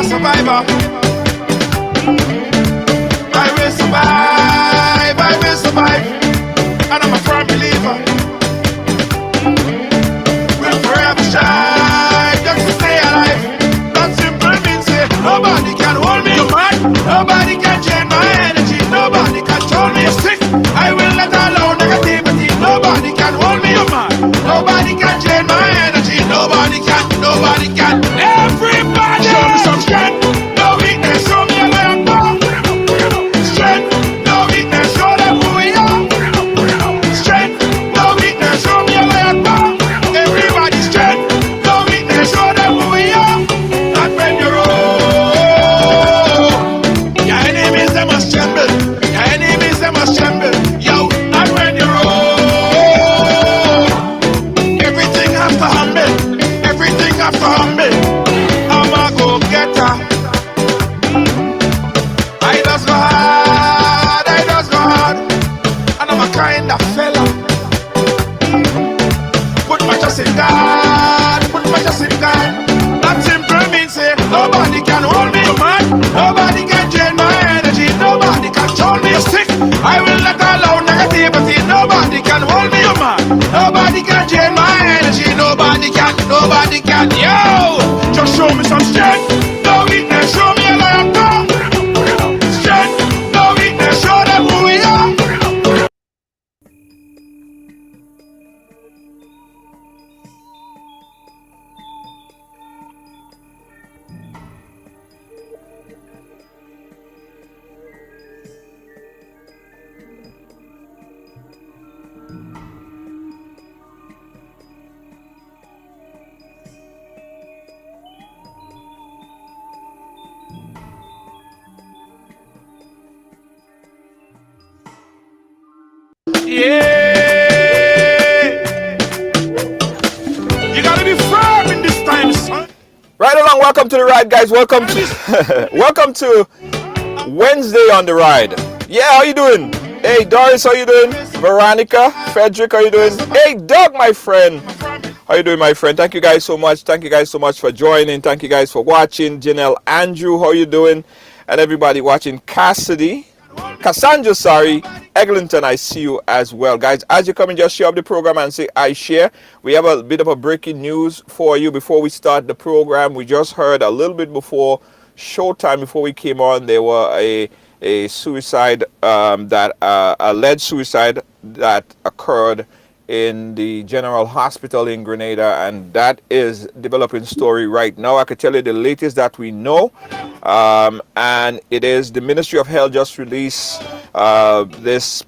survivor. I will survive, I will survive. And I'm a firm believer. We'll forever shine just to stay alive. That simple means say, nobody can hold me back. Nobody can change my energy. Nobody can control me sick. I will let alone negativity. Nobody can hold me back. Nobody can change my energy. Nobody can. Everybody show me some strength. No weakness, show me a way up. Strength, no weakness, show them who we are. Strength, no weakness, show me a way up. Everybody strength, no weakness, show them who we are. Not when you're old. Your enemies, they must tremble. Your enemies, they must tremble. Yo, not when you're old. Everything has to humble. Everything has to humble. I'm a go-getter. I just go hard, I just go hard. And I'm a kind of fella. Put my trust in God, put my trust in God. That simple means say, nobody can hold me, man. Nobody can drain my energy. Nobody can control me sick. I will not allow negativity. Nobody can hold me, man. Nobody can drain my energy. Nobody can. Yo, just show me some strength. No weakness, show me a lion tongue. Strength, no weakness, show them who we are. Yeah, you gotta be firm in this time, son. Right along, welcome to the ride, guys. Welcome to welcome to Wednesday on the ride. Yeah, how you doing? Hey, Doris, how you doing? Veronica, Frederick, how you doing? Hey, Doug, my friend. How you doing, my friend? Thank you guys so much. Thank you guys so much for joining. Thank you guys for watching. Janelle, Andrew, how you doing? And everybody watching. Cassandra, sorry. Eglinton, I see you as well. Guys, as you come in, just share up the program and say, I share. We have a bit of a breaking news for you before we start the program. We just heard a little bit before showtime, before we came on, there were a suicide, alleged suicide that occurred in the General Hospital in Grenada, and that is developing story right now. I could tell you the latest that we know, and it is the Ministry of Health just released this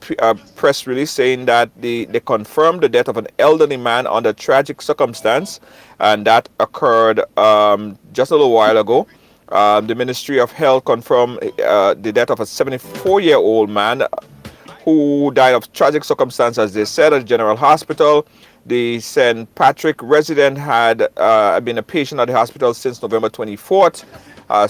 press release saying that they confirmed the death of an elderly man under tragic circumstance, and that occurred just a little while ago. The Ministry of Health confirmed the death of a 74-year-old man who died of tragic circumstances, as they said, at General Hospital. The St. Patrick resident had been a patient at the hospital since November 24th.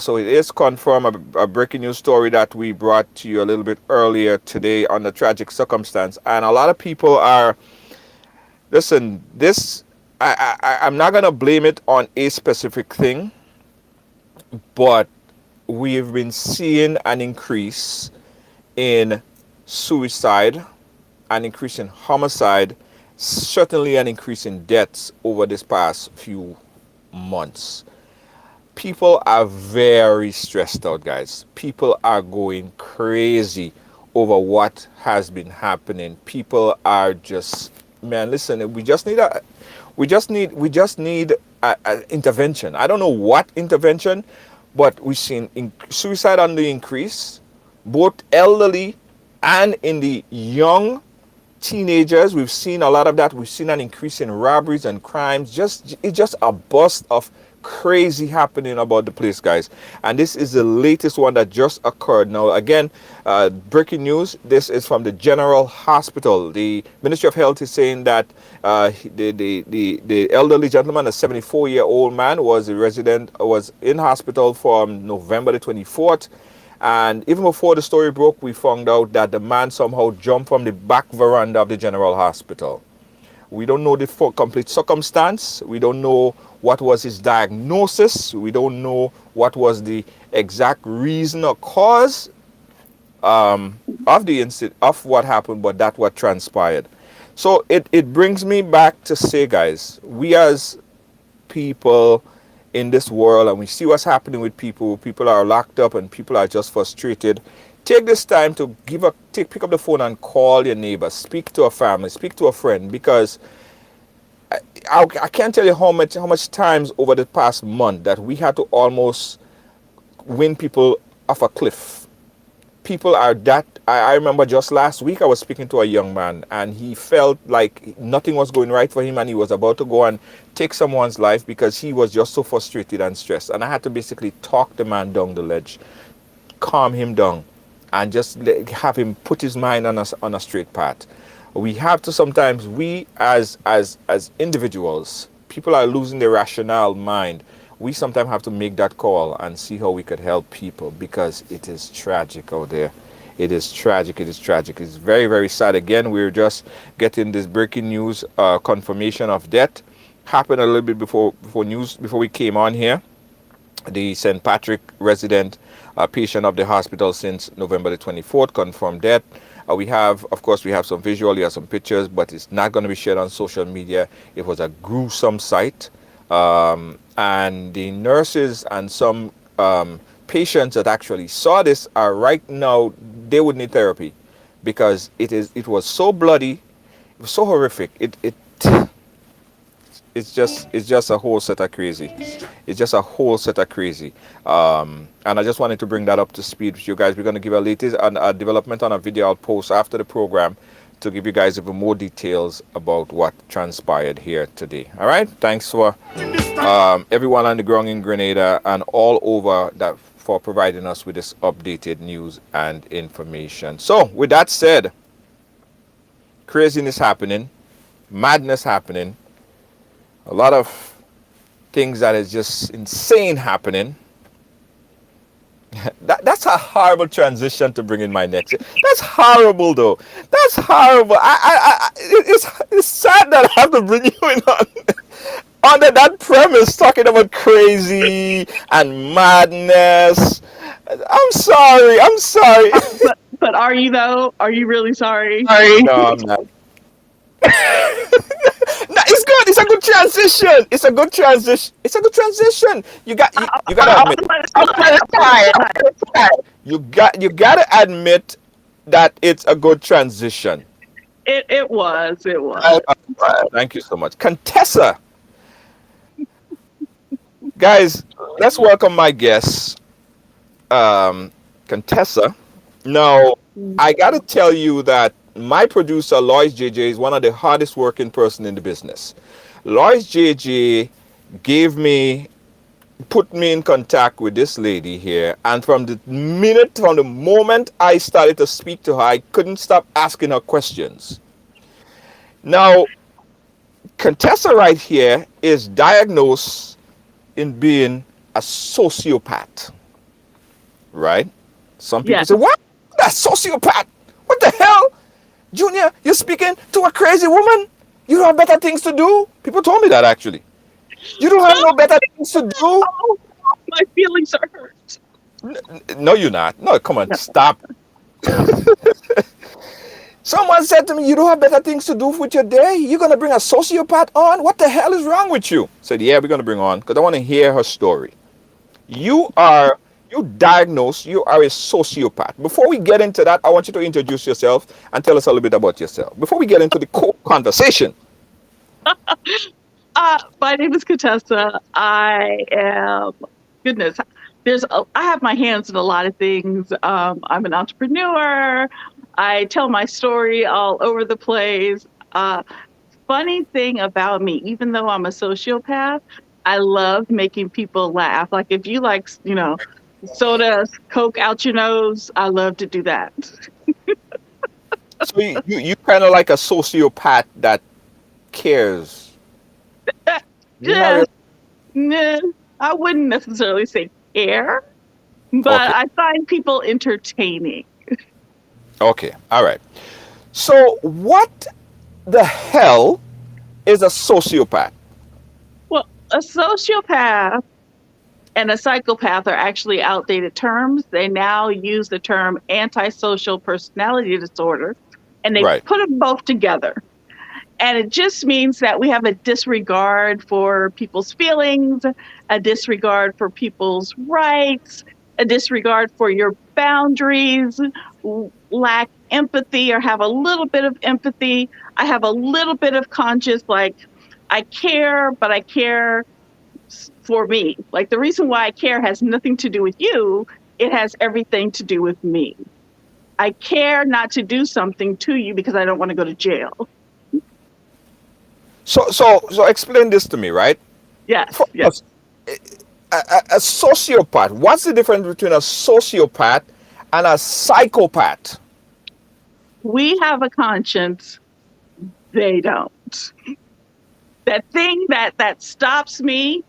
So it is confirmed, a breaking news story that we brought to you a little bit earlier today on the tragic circumstance. And a lot of people are, listen, this, I'm not going to blame it on a specific thing, but we've been seeing an increase in suicide, an increase in homicide, certainly an increase in deaths over this past few months. People are very stressed out, guys. People are going crazy over what has been happening. People are just, man, listen, we just need a intervention. I don't know what intervention, but we've seen suicide on the increase, both elderly and in the young teenagers. We've seen a lot of that. We've seen an increase in robberies and crimes. It's just a burst of crazy happening about the place, guys. And this is the latest one that just occurred. Now, again, breaking news. This is from the General Hospital. The Ministry of Health is saying that the elderly gentleman, a 74-year-old man, was in hospital from November the 24th. And even before the story broke, we found out that the man somehow jumped from the back veranda of the General Hospital. We don't know the full complete circumstance. We don't know what was his diagnosis. We don't know what was the exact reason or cause of the incident, of what happened, but that what transpired. So it brings me back to say, guys, we as people in this world, and we see what's happening with people. People are locked up and people are just frustrated. Take this time to pick up the phone and call your neighbor, speak to a family, speak to a friend, because I can't tell you how much times over the past month that we had to almost win people off a cliff. People are that. I remember just last week I was speaking to a young man and he felt like nothing was going right for him and he was about to go and take someone's life because he was just so frustrated and stressed. And I had to basically talk the man down the ledge, calm him down, and just have him put his mind on a straight path. We have to sometimes, we as individuals, people are losing their rational mind. We sometimes have to make that call and see how we could help people, because it is tragic out there. It is tragic. It is tragic. It's very, very sad. Again, we're just getting this breaking news, confirmation of death. Happened a little bit before we came on here. The St. Patrick resident, patient of the hospital since November the 24th, confirmed death. We have some visual, we have some pictures, but it's not going to be shared on social media. It was a gruesome sight. And the nurses and some patients that actually saw this are right now, they would need therapy, because it was so bloody, it was so horrific. It's just a whole set of crazy. It's just a whole set of crazy. And I just wanted to bring that up to speed with you guys. We're going to give a latest a development on a video I'll post after the program to give you guys even more details about what transpired here today. All right. Thanks for everyone on the ground in Grenada and all over that for providing us with this updated news and information. So with that said, craziness happening, madness happening, a lot of things that is just insane happening. That's a horrible transition to bring in my next. That's horrible, though. That's horrible. It's sad that I have to bring you in on under that premise, talking about crazy and madness. I'm sorry. I'm sorry. But are you though? Are you really sorry? No, I'm not. No, it's good. It's a good transition. It's a good transition. It's a good transition. You gotta admit. You gotta admit that it's a good transition. It was. Thank you so much, Contessa. Guys, let's welcome my guest, Contessa. Now, I gotta tell you that my producer, Lois JJ, is one of the hardest working person in the business. Lois JJ put me in contact with this lady here, and from the moment I started to speak to her, I couldn't stop asking her questions. Now, Contessa right here is diagnosed in being a sociopath, right? Some people say, what? That's sociopath? What the hell? Junior, you're speaking to a crazy woman? You don't have better things to do? People told me that, actually. You don't have no better things to do? Oh, my feelings are hurt. No, you're not. No, come on, stop. Someone said to me, you don't have better things to do with your day? You're going to bring a sociopath on? What the hell is wrong with you? I said, yeah, we're going to bring her on because I want to hear her story. You diagnosed, you are a sociopath. Before we get into that, I want you to introduce yourself and tell us a little bit about yourself. Before we get into the core conversation. My name is Contessa. I am, I have my hands in a lot of things. I'm an entrepreneur. I tell my story all over the place. Funny thing about me, even though I'm a sociopath, I love making people laugh. Like if you like, soda, Coke out your nose, I love to do that. So you kind of like a sociopath that cares. Yeah. Nah, I wouldn't necessarily say care, but Okay. I find people entertaining. Okay, all right. So what the hell is a sociopath? Well, a sociopath and a psychopath are actually outdated terms. They now use the term antisocial personality disorder, and they Right. put them both together. And it just means that we have a disregard for people's feelings, a disregard for people's rights, a disregard for your boundaries, lack empathy or have a little bit of empathy. I have a little bit of conscience, like I care, but I care for me. Like the reason why I care has nothing to do with you, it has everything to do with me. I care not to do something to you because I don't want to go to jail. So explain this to me, right? Yes, For yes. us, a sociopath. What's the difference between a sociopath and a psychopath? We have a conscience, they don't. That thing that stops me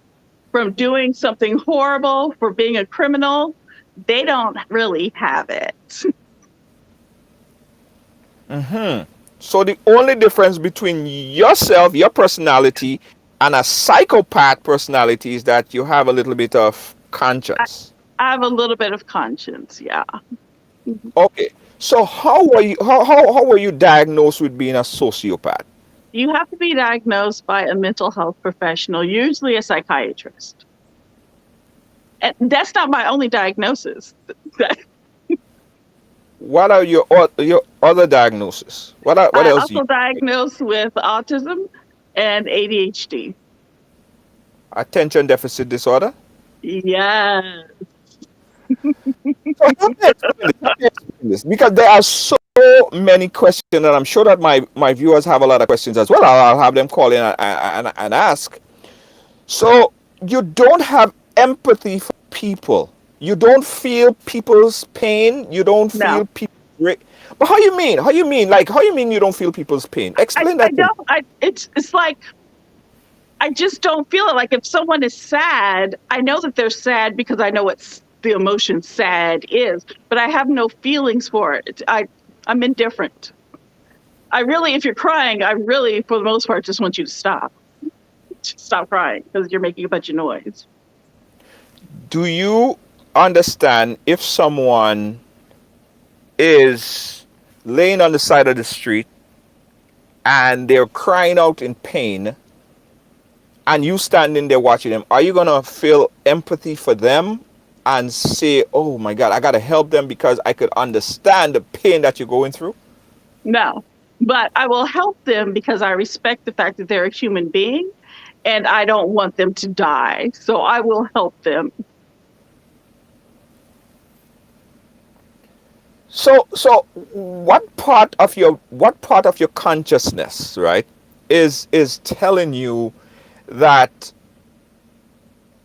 from doing something horrible, for being a criminal, they don't really have it. So the only difference between yourself, your personality, and a psychopath personality is that you have a little bit of I, conscience. I have a little bit of conscience, yeah. Okay. So how were you diagnosed with being a sociopath? You have to be diagnosed by a mental health professional, usually a psychiatrist. And that's not my only diagnosis. What are your other diagnoses? What I else do you also diagnosed with autism and ADHD. attention deficit disorder? Yes. So help me explain this. Help me explain this. Because there are so many questions, and I'm sure that my viewers have a lot of questions as well. I'll have them call in and ask. So you don't have empathy for people. You don't feel people's pain. You don't No. feel people. But how you mean? How you mean? Like how you mean you don't feel people's pain? Explain I that to me. don't. It's like I just don't feel it. Like if someone is sad, I know that they're sad because I know what the emotion sad is, but I have no feelings for it. I'm indifferent. I really, if you're crying, I really, for the most part, just want you to stop. Just stop crying because you're making a bunch of noise. Do you understand if someone is laying on the side of the street and they're crying out in pain and you standing there watching them, are you gonna feel empathy for them and say, oh my God, I gotta help them because I could understand the pain that you're going through? No, but I will help them because I respect the fact that they're a human being and I don't want them to die. So I will help them. So what part of your consciousness, right, is telling you that,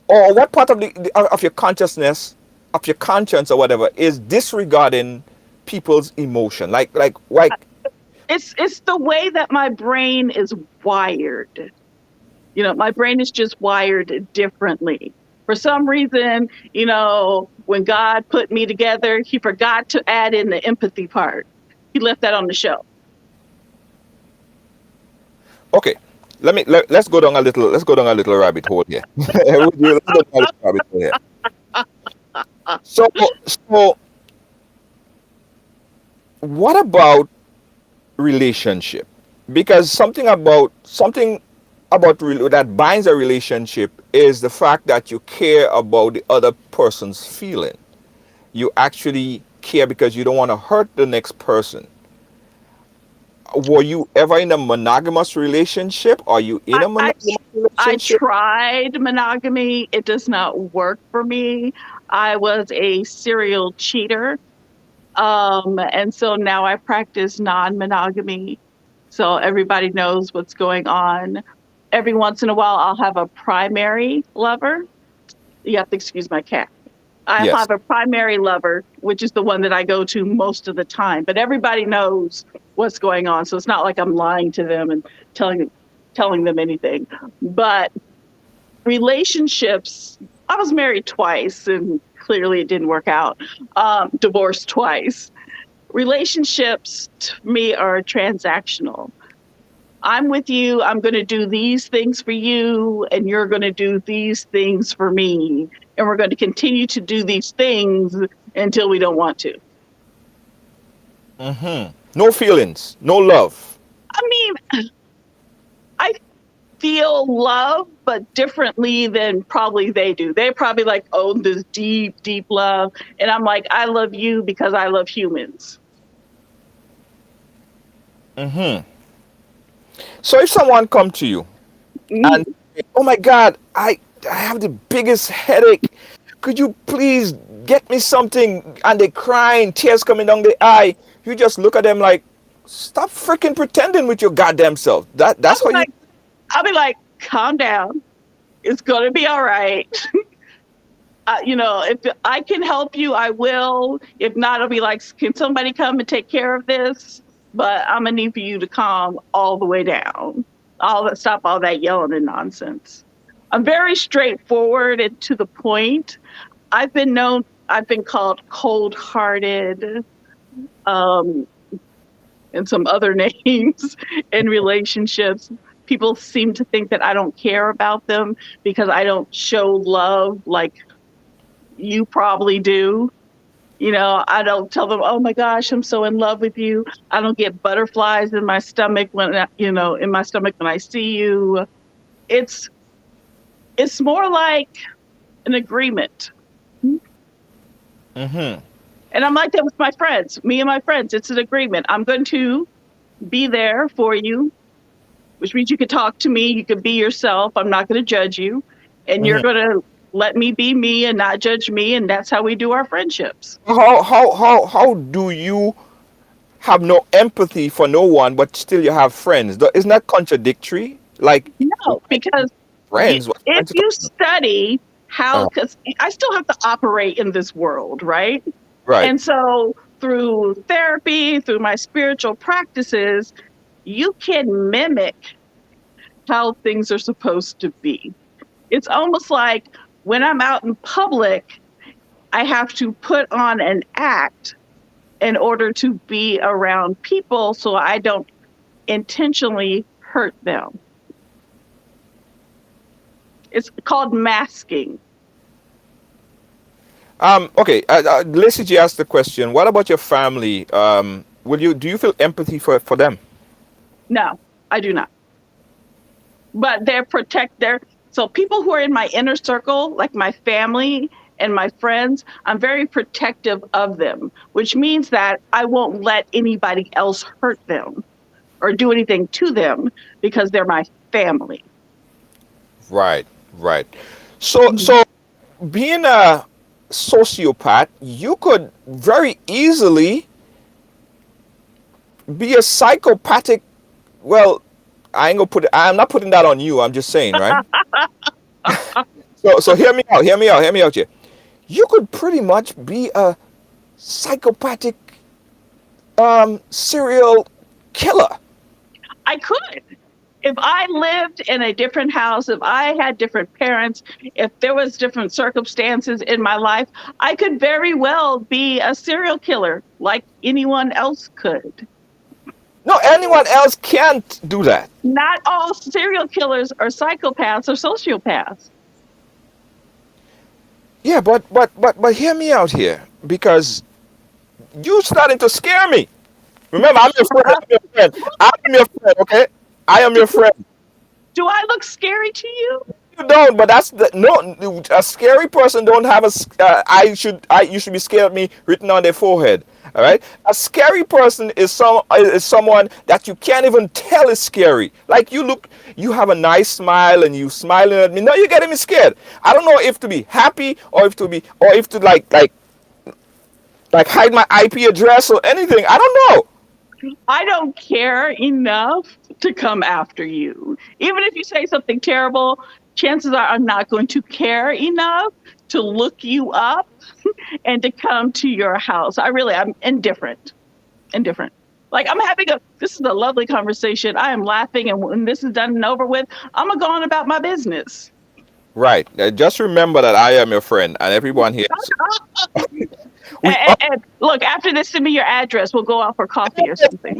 or what part of your consciousness, of your conscience or whatever, is disregarding people's emotion? Like It's the way that my brain is wired. You know, my brain is just wired differently. For some reason, you know, when God put me together, he forgot to add in the empathy part. He left that on the show. okay, let's go down a little rabbit hole here. Let's go down a little rabbit hole here. So what about relationship? Because something about that binds a relationship is the fact that you care about the other person's feeling. You actually care because you don't want to hurt the next person. Were you ever in a monogamous relationship? Are you in I, a I, monogamous I relationship? tried monogamy. It does not work for me. I was a serial cheater. And so now I practice non-monogamy. So everybody knows what's going on. Every once in a while, I'll have a primary lover. You have to excuse my cat. I Yes. have a primary lover, which is the one that I go to most of the time. But everybody knows what's going on, so it's not like I'm lying to them and telling them anything. But relationships, I was married twice, and clearly it didn't work out. Divorced twice. Relationships to me are transactional. I'm with you. I'm going to do these things for you, and you're going to do these things for me. And we're going to continue to do these things until we don't want to. No feelings, no love. I mean, I feel love, but differently than probably they do. They probably like own this deep, deep love. And I'm like, I love you because I love humans. So if someone come to you Mm. and say, oh my God, I have the biggest headache. Could you please get me something? And they crying, tears coming down the eye. You just look at them like, stop freaking pretending with your goddamn self. That's how you. I'll be like, calm down. It's going to be all right. If I can help you, I will. If not, I'll be like, can somebody come and take care of this? But I'm going to need for you to calm all the way down. Stop all that yelling and nonsense. I'm very straightforward and to the point. I've been called cold-hearted, and some other names in relationships. People seem to think that I don't care about them because I don't show love like you probably do. I don't tell them, oh my gosh, I'm so in love with you. I don't get butterflies in my stomach when I see you. It's more like an agreement. Mm-hmm. And I'm like that with my friends, me and my friends. It's an agreement. I'm going to be there for you, which means you can talk to me. You can be yourself. I'm not going to judge you. And you're going to let me be me and not judge me. And that's how we do our friendships. How do you have no empathy for no one, but still you have friends? Isn't that contradictory? Like, No, because friends. if you study how, because I still have to operate in this world, right? Right. And so through therapy, through my spiritual practices, you can mimic how things are supposed to be. It's almost like when I'm out in public, I have to put on an act in order to be around people so I don't intentionally hurt them. It's called masking. Okay. Lacey G asked the question. What about your family? Do you feel empathy for them? No, I do not. But so people who are in my inner circle, like my family and my friends, I'm very protective of them, which means that I won't let anybody else hurt them or do anything to them because they're my family. Right. So being a sociopath, you could very easily be a psychopathic. Well, I'm not putting that on you. I'm just saying, right? So hear me out here. You could pretty much be a psychopathic serial killer. I could. If I lived in a different house, if I had different parents, if there was different circumstances in my life, I could very well be a serial killer like anyone else could. No, anyone else can't do that. Not all serial killers are psychopaths or sociopaths. Yeah, but hear me out here, because you starting to scare me. Remember, I'm your friend. Okay? I am your friend. Do I look scary to you? You don't, but a scary person don't have you should be scared of me written on their forehead. All right? A scary person is someone that you can't even tell is scary. Like you have a nice smile and you smiling at me. No, you're getting me scared. I don't know if to be happy or if to like hide my IP address or anything. I don't know. I don't care enough to come after you. Even if you say something terrible, chances are I'm not going to care enough to look you up and to come to your house. I'm indifferent. Like this is a lovely conversation. I am laughing, and when this is done and over with, I'm gonna go on about my business. Right. Just remember that I am your friend, and everyone here. And look, after this, send me your address. We'll go out for coffee or something.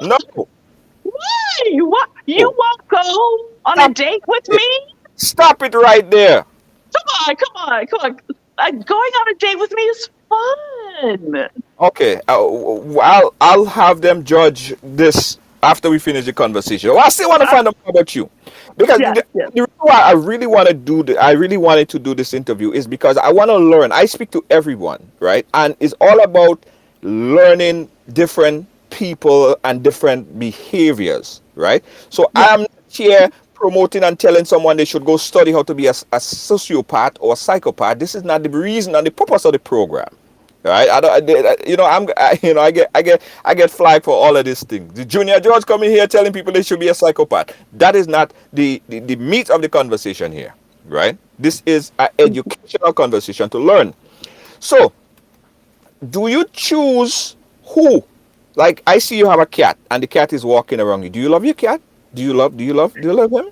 No. Why? What? You Oh, won't go on a stop date with it. me? Stop it right there. Come on. Going on a date with me is fun. Okay, I'll have them judge this after we finish the conversation. Well, I still want to Uh, find out more about you, because yes, yes. the reason why I really want to I really wanted to do this interview is because I want to learn. I speak to everyone, right, and it's all about learning different people and different behaviors, right? So Yeah. I'm not here promoting and telling someone they should go study how to be a sociopath or a psychopath. This is not the reason and the purpose of the program. Right? I don't, you know, you know, I get flagged for all of these things. The Junior George coming here telling people they should be a psychopath. That is not the meat of the conversation here, right? This is an educational conversation to learn. So, do you choose who? Like, I see you have a cat, and the cat is walking around you. Do you love your cat? Do you love him?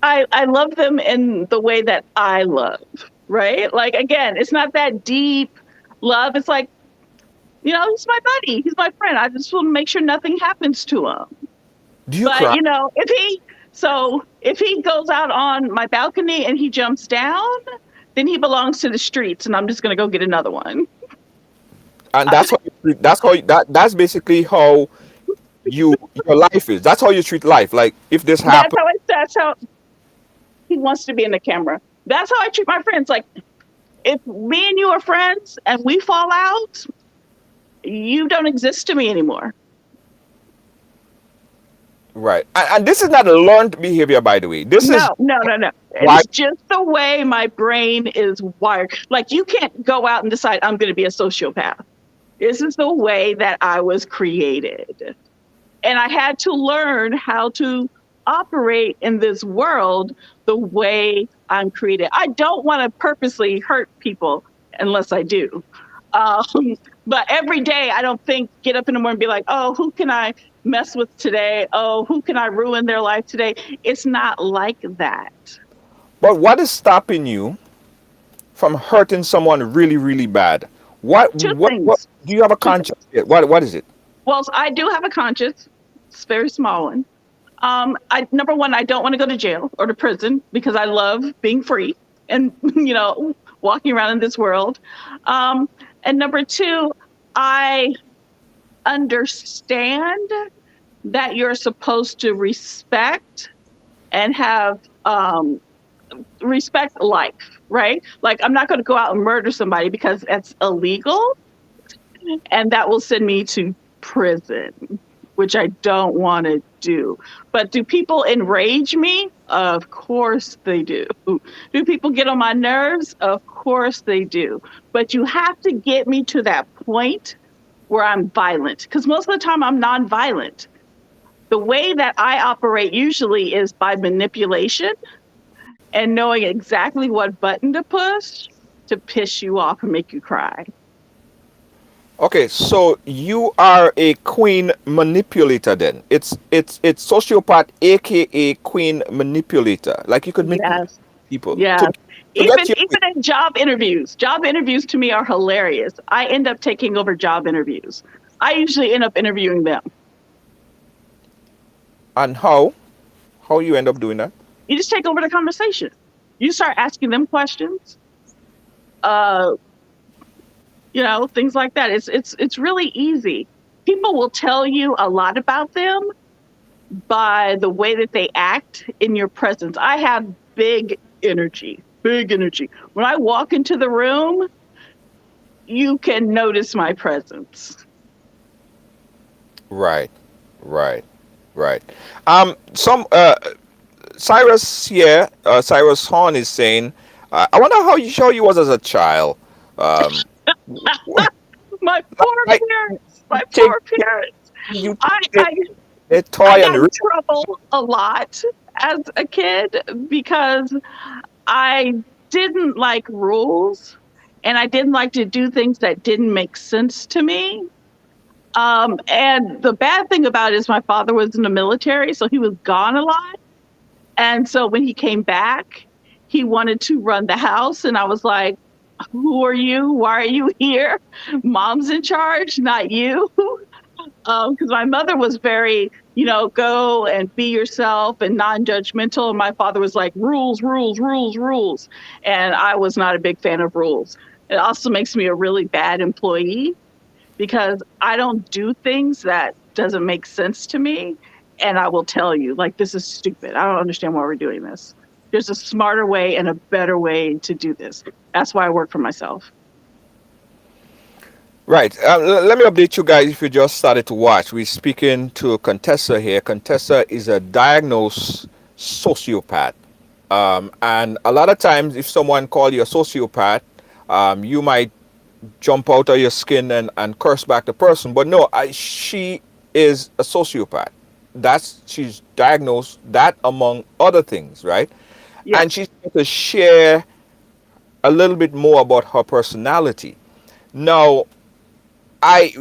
I love them in the way that I love, right? Like again, it's not that deep love. It's like, he's my buddy, he's my friend. I just want to make sure nothing happens to him. Do you But cry? if he goes out on my balcony and he jumps down, then he belongs to the streets, and I'm just gonna go get another one. And I, that's basically how your life is. That's how you treat life. Like, if this happens. that's how he wants to be in the camera. That's how I treat my friends. Like if me and you are friends and we fall out, you don't exist to me anymore. Right. And this is not a learned behavior, by the way. This is No. why. It's just the way my brain is wired. Like you can't go out and decide I'm going to be a sociopath. This is the way that I was created. And I had to learn how to operate in this world the way I'm created. I don't want to purposely hurt people unless I do. Um, but every day I don't get up in the morning and be like, oh, who can I mess with today? Oh, who can I ruin their life today? It's not like that. But what is stopping you from hurting someone really, really bad? Two What things. do you have a Two things. conscience yet? What is it? Well, I do have a conscience. It's a very small one. Number one, I don't want to go to jail or to prison because I love being free and, walking around in this world. And number two, I understand that you're supposed to respect and have respect life, right? Like I'm not going to go out and murder somebody because that's illegal and that will send me to prison, which I don't want to do. But do people enrage me? Of course they do. Do people get on my nerves? Of course they do. But you have to get me to that point where I'm violent, because most of the time I'm non-violent. The way that I operate usually is by manipulation and knowing exactly what button to push to piss you off and make you cry. Okay, so you are a queen manipulator then. It's sociopath, aka queen manipulator. Like, you could manipulate Yes, people yes. to Even get you. even in job interviews to me are hilarious. I end up taking over job interviews. I usually end up interviewing them. And how you end up doing that? You just take over the conversation. You start asking them questions. Uh, things like that. It's really easy. People will tell you a lot about them by the way that they act in your presence. I have big energy. Big energy. When I walk into the room, you can notice my presence. Right, right, right. Some Cyrus here, Cyrus Horn is saying, I wonder how you was as a child. Um, My poor like, parents. My take poor parents. you I, take I a I toy got and in trouble a lot as a kid because I didn't like rules and I didn't like to do things that didn't make sense to me. And the bad thing about it is my father was in the military, so he was gone a lot. And so when he came back, he wanted to run the house. And I was like, who are you? Why are you here? Mom's in charge, not you. Because my mother was very, go and be yourself and non-judgmental. And my father was like, rules, rules, rules, rules. And I was not a big fan of rules. It also makes me a really bad employee because I don't do things that doesn't make sense to me. And I will tell you, like, this is stupid. I don't understand why we're doing this. There's a smarter way and a better way to do this. That's why I work for myself. Right. Let me update you guys if you just started to watch. We're speaking to Contessa here. Contessa is a diagnosed sociopath. And a lot of times, if someone call you a sociopath, you might jump out of your skin and curse back the person. But no, she is a sociopath. She's diagnosed that among other things, right? Yes. And she's going to share a little bit more about her personality. Now,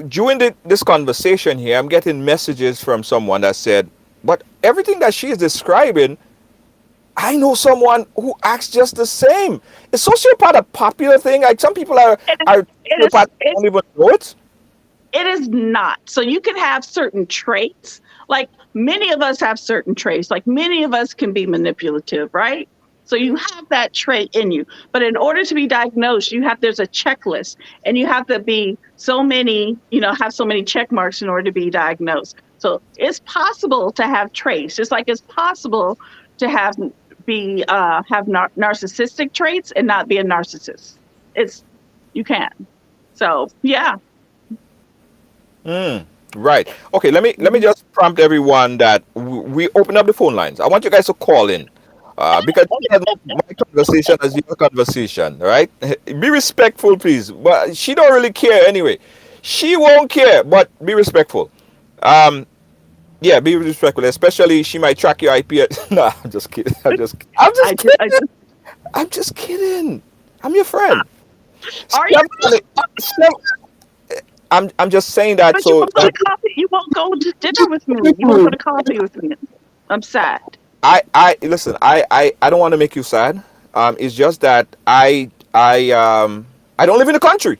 during this conversation here, I'm getting messages from someone that said, but everything that she is describing, I know someone who acts just the same. Is sociopath a popular thing? Like some people are sociopath, don't even know it. It is not. So you can have certain traits. Like many of us have certain traits. Like many of us can be manipulative, right? So you have that trait in you. But in order to be diagnosed, there's a checklist and you have to be so many, have so many check marks in order to be diagnosed. So it's possible to have traits, just like it's possible to have narcissistic traits and not be a narcissist. You can. So yeah. Right. Okay. Let me just prompt everyone that we open up the phone lines. I want you guys to call in. Because my conversation is your conversation, right? Be respectful, please. But she don't really care anyway. She won't care, but be respectful. Yeah, be respectful. Especially she might track your IP. No, I'm just kidding. I'm just kidding. I'm just kidding. I'm your friend. Are you? I'm just saying that. But so you won't go to dinner with me. You won't go to coffee with me. I'm sad. I listen. I don't want to make you sad. It's just that I don't live in the country.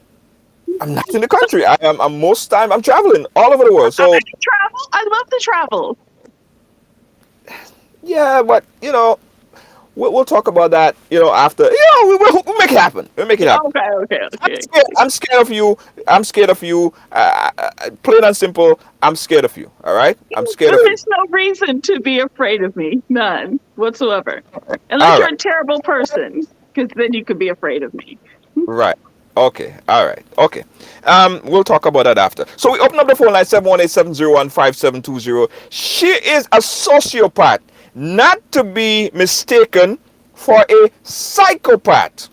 I'm not in the country. I'm most time I'm traveling all over the world. So travel. I love to travel. Yeah, but we'll talk about that. After we'll make it happen. We'll make it happen. Okay. I'm scared of you. I'm scared of you. Plain and simple. I'm scared of you. All right. I'm scared of you. There's no reason to be afraid of me. None whatsoever. Unless you're a terrible person, because then you could be afraid of me. Right. Okay. All right. Okay. We'll talk about that after. So we open up the phone line 718-701-5720. She is a sociopath, not to be mistaken for a psychopath.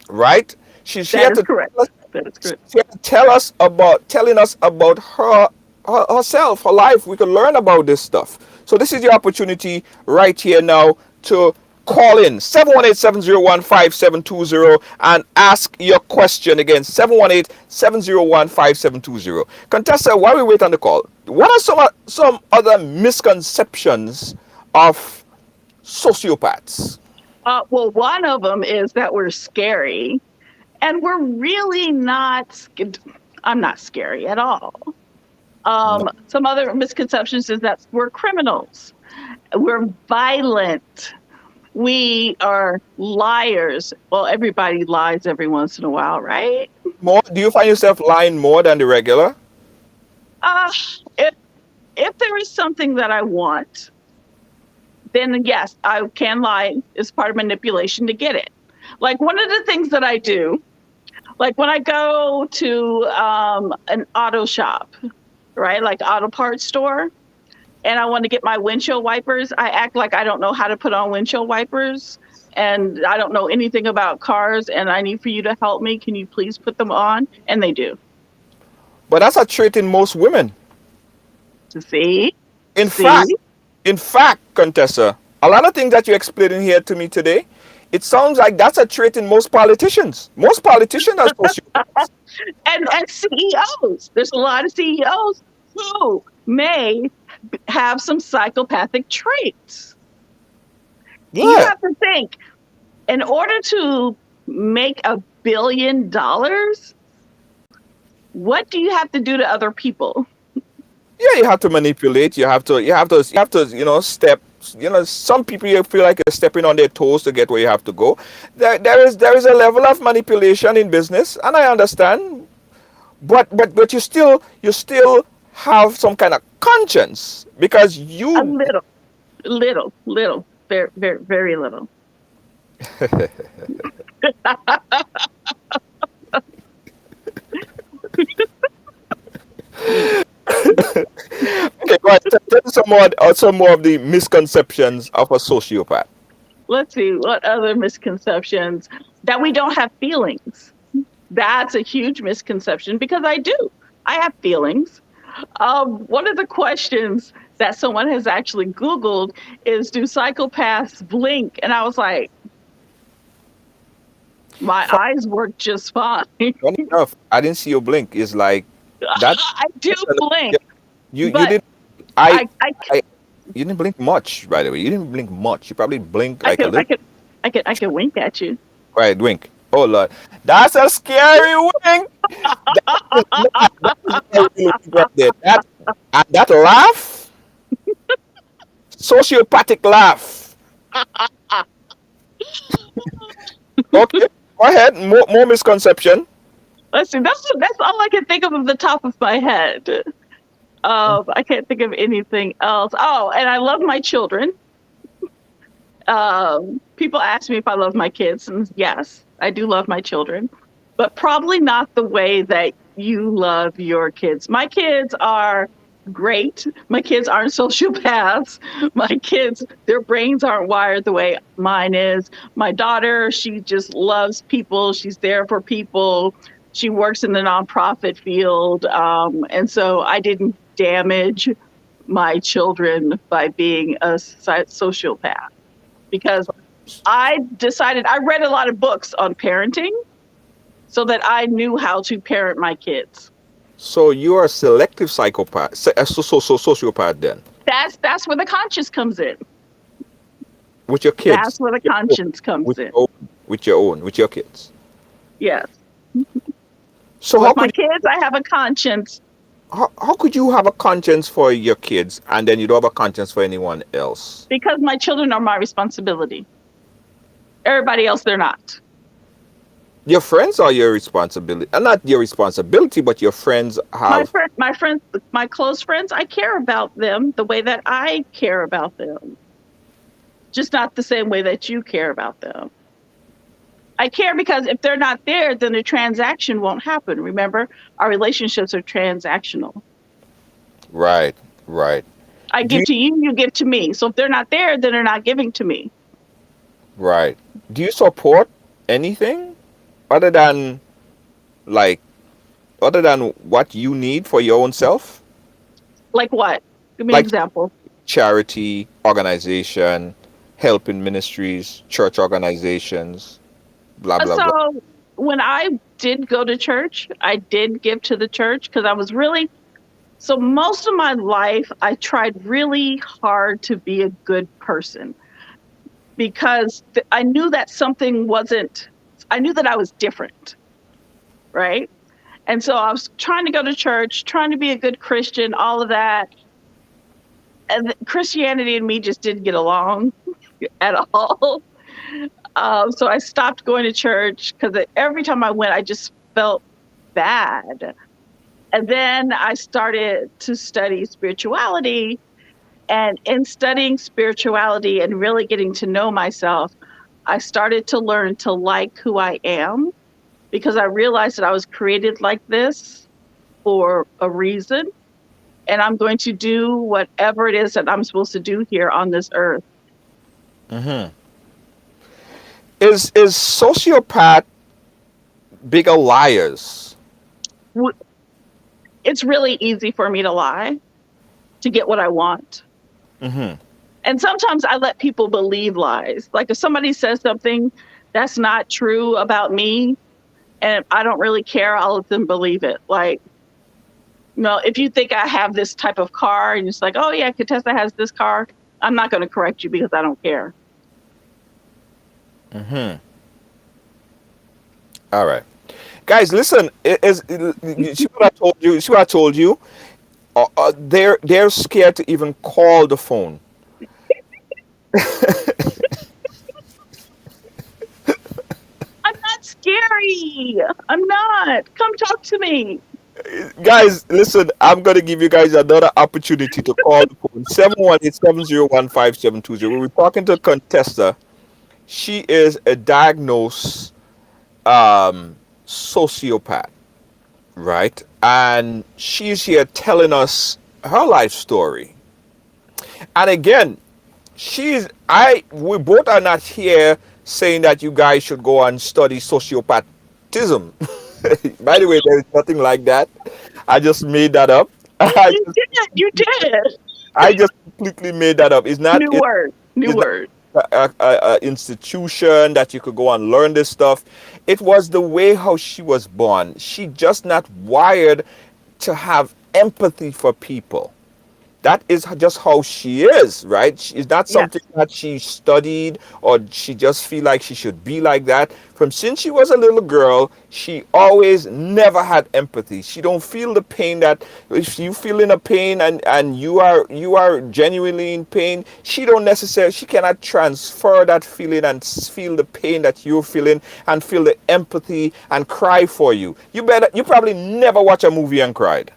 Right? She's here to correct. That is correct. She's here to telling us about herself, her life. We can learn about this stuff. So this is your opportunity right here now to call in 718-701-5720 and ask your question again. 718-701-5720. Contessa, while we wait on the call, what are some other misconceptions of sociopaths? Well, one of them is that we're scary, and we're really not. I'm not scary at all. Some other misconceptions is that we're criminals, we're violent. We are liars. Well, everybody lies every once in a while, right? Do you find yourself lying more than the regular? If there is something that I want, then yes, I can lie. It's part of manipulation to get it. Like one of the things that I do, like when I go to an auto shop, right, like auto parts store, and I want to get my windshield wipers, I act like I don't know how to put on windshield wipers and I don't know anything about cars and I need for you to help me. Can you please put them on? And they do. But that's a trait in most women. See? In fact, Contessa, a lot of things that you're explaining here to me today, it sounds like that's a trait in most politicians. Most politicians are sociopaths. and CEOs. There's a lot of CEOs who may have some psychopathic traits. Yeah. You have to think, in order to make $1 billion, what do you have to do to other people? Yeah, you have to manipulate. Step. Some people you feel like you're stepping on their toes to get where you have to go. There is a level of manipulation in business, and I understand. But you still have some kind of conscience because A you. little, very, very, very little. Okay, go ahead. Tell me some more of the misconceptions of a sociopath. Let's see what other misconceptions that we don't have feelings. That's a huge misconception because I do. I have feelings. One of the questions that someone has actually Googled is, do psychopaths blink? And I was like, my eyes work just fine. Funny enough, I didn't see you blink. It's like that. I do blink, You but didn't. I I, I, I You didn't blink much, by the way. You didn't blink much. You probably blinked I like a could, I little. could, I could wink at you. Right, wink. Oh Lord, that's a scary wink. That is a real wink right there. That laugh, sociopathic laugh. Okay, go ahead. More misconception. Let's see. That's all I can think of the top of my head. I can't think of anything else. Oh, and I love my children. People ask me if I love my kids, and yes, I do love my children, but probably not the way that you love your kids. My kids are great. My kids aren't sociopaths. My kids, their brains aren't wired the way mine is. My daughter, she just loves people. She's there for people. She works in the nonprofit field. And so I didn't damage my children by being a sociopath because I read a lot of books on parenting so that I knew how to parent my kids. So you are a selective psychopath, sociopath then, That's where the conscience comes in. with your That's kids, where the conscience comes in. with your kids. Yes. So With my kids, I have a conscience how could you have a conscience for your kids and then you don't have a conscience for anyone else? because my children are my responsibility. Everybody else, they're not. Your friends are your responsibility, and not your responsibility, but your friends My have. friend, my friends, my close friends, I care about them the way that I care about them, just not the same way that you care about them. I care because if they're not there, then the transaction won't happen. Remember, our relationships are transactional. Right, right. I Do give you, to you, you give to me. So if they're not there, then they're not giving to me. right. Do you support anything other than like other than what you need for your own self? Like what? Give me an Like example. charity, organization, helping ministries, church organizations, blah blah blah. So when I did go to church, I did give to the church because I was really, so most of my life, I tried really hard to be a good person because I knew that something wasn't, I knew that I was different, right? And so I was trying to go to church, trying to be a good Christian, all of that. And Christianity and me just didn't get along at all. So I stopped going to church because every time I went, I just felt bad. And then I started to study spirituality. And in studying spirituality and really getting to know myself, I started to learn to like who I am because I realized that I was created like this for a reason. And I'm going to do whatever it is that I'm supposed to do here on this earth. Hmm. Is sociopath bigger liars? It's really easy for me to lie to get what I want. Hmm. And sometimes I let people believe lies. Like if somebody says something that's not true about me and I don't really care, I'll let them believe it. Like, if you think I have this type of car and it's like, oh yeah, Contessa has this car, I'm not going to correct you because I don't care. Hmm. All right, guys, listen. You see what I told you? See what I told you? they're scared to even call the phone. I'm not scary. I'm not. Come talk to me. Guys, listen, I'm going to give you guys another opportunity to call the phone. 718-701-5720. We were talking to Contessa. She is a diagnosed sociopath, right? And she's here telling us her life story. And again, we both are not here saying that you guys should go and study sociopathism. By the way, there is nothing like that. I just made that up. I You just, did. You did. I just completely made that up. New word. New It's not word. a institution that you could go and learn this stuff. It was the way how she was born. She just not wired to have empathy for people. That is just how she is, right? It's not Yes. something that she studied or she just feel like she should be like that. From since she was a little girl, she always never had empathy. She don't feel the pain that if you feel in a pain and you are genuinely in pain, she cannot transfer that feeling and feel the pain that you're feeling and feel the empathy and cry for you. You probably never watch a movie and cried.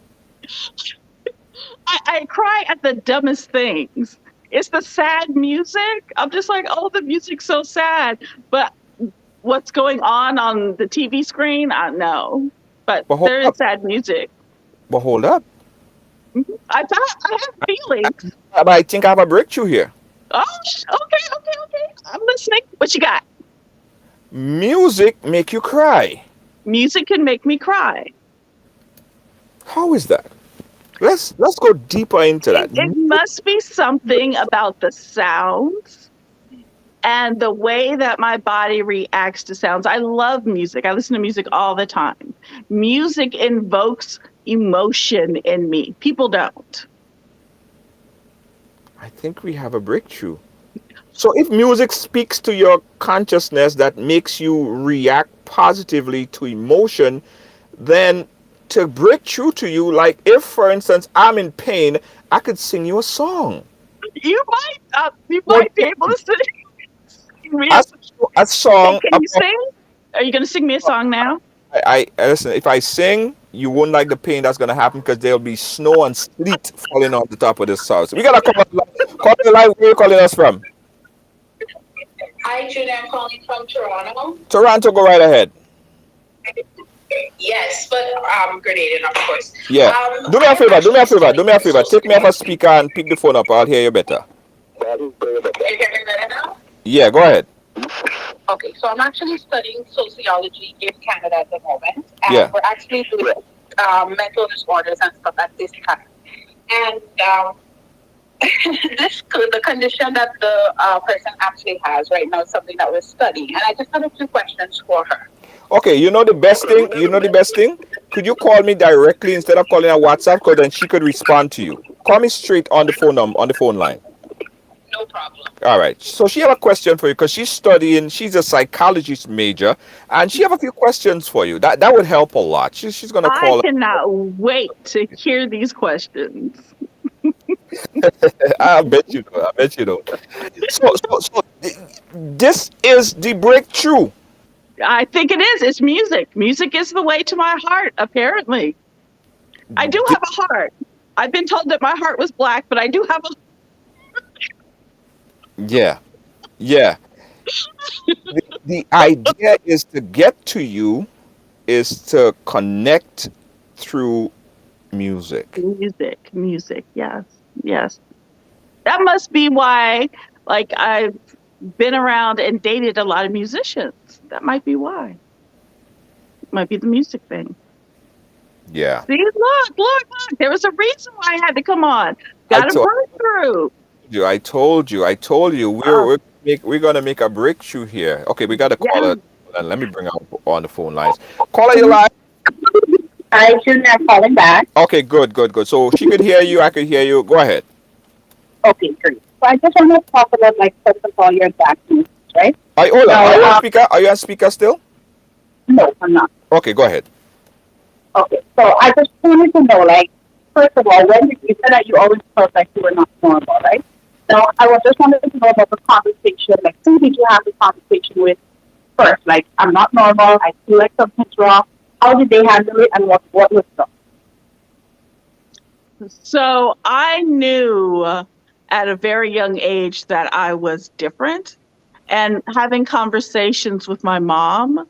I cry at the dumbest things. It's the sad music. I'm just like, oh, the music's so sad. But what's going on the TV screen? I don't know. But But hold there is up, sad music. but hold up. I have feelings. But I think I have a breakthrough here. Oh, okay. I'm listening. What you got? Music make you cry. Music can make me cry. How is that? Let's go deeper into that. It must be something about the sounds and the way that my body reacts to sounds. I love music. I listen to music all the time. Music invokes emotion in me. People don't. I think we have a breakthrough. So if music speaks to your consciousness that makes you react positively to emotion, then to break through to you, like if for instance I'm in pain, I could sing you a song. You Well, might be able to sing me. a, a song. Can you sing? Are you going to sing me a song now? Listen. If I sing, you won't like the pain that's gonna happen because there'll be snow and sleet falling on the top of this house. We gotta call the live. Where you calling us from? Hi, Judy. I'm calling from Toronto. Toronto. Go right ahead. Yes, but Grenadian, of course. Yeah. Do me a favor. Do me a favor. Do me a favor. Take me off a speaker and pick the phone up. I'll hear you better. You hear me better now? Yeah. Go ahead. Okay, so I'm actually studying sociology in Canada at the moment, and Yeah. we're actually doing mental disorders and stuff at this time. And the condition that the person actually has right now is something that we're studying, and I just have a few questions for her. Okay. You know the best thing. You know the best thing. Could you call me directly instead of calling a WhatsApp? Because then she could respond to you. Call me straight on the phone line. No problem. All right. So she have a question for you because she's studying. She's a psychologist major, and she have a few questions for you. That would help a lot. She's gonna I call. cannot wait to hear these questions. I bet you don't. I bet you don't. So this is the breakthrough. I think it is. It's music. Music is the way to my heart, apparently. I do have a heart. I've been told that my heart was black, but I do have a. Yeah, yeah. The idea is to get to you is to connect through music. Music. Yes. That must be why, like, I've been around and dated a lot of musicians. That might be why. It might be the music thing. Yeah. See, look. There was a reason why I had to come on. I Got a told breakthrough. you. I told you. We're gonna make a breakthrough here. Okay, we gotta call Yeah. her. And let me bring her on the phone lines. Call her, you live. Hi, Judy. I'm calling back. Okay, good. So she could hear you. I could hear you. Go ahead. Okay, great. So I just want to talk about, like, first of all, your vaccines, right? Hold on. No, Are you on speaker? Are you on speaker still? No, I'm not. Okay, go ahead. Okay, so I just wanted to know, like, first of all, when you said that you always felt like you were not normal, right? Now, I was just wanted to know about the conversation. Like, who did you have the conversation with first? Like, I'm not normal. I feel like something's wrong. How did they handle it, and what was wrong? So I knew at a very young age that I was different. And having conversations with my mom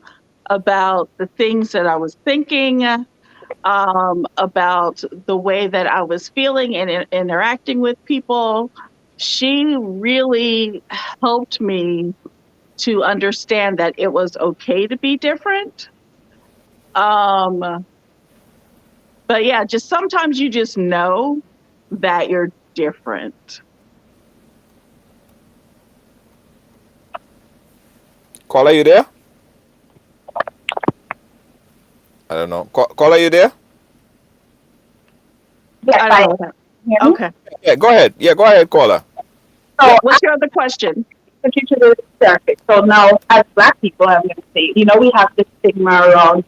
about the things that I was thinking, about the way that I was feeling and interacting with people, she really helped me to understand that it was okay to be different. Um, but yeah, just sometimes you just know that you're different. Caller, you there? I don't know. Caller, you there? Yes, I don't I know what that. hear me. Okay. Yeah, go ahead. Yeah, go ahead, caller. So What's your other question? took you to the therapist. So now, as Black people, I'm going to say, we have this stigma around,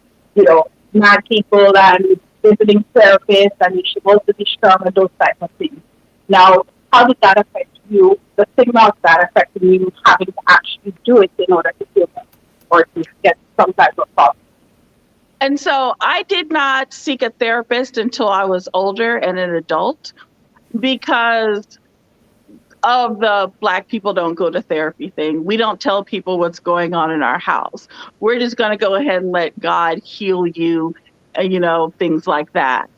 mad people and visiting therapists, and you should also be strong and those types of things. Now, how did that affect you? The stigma of that affecting you having to actually do it in order to feel better or to get some type of help? And so I did not seek a therapist until I was older and an adult because of the Black people don't go to therapy thing. We don't tell people what's going on in our house. We're just going to go ahead and let God heal you, things like that.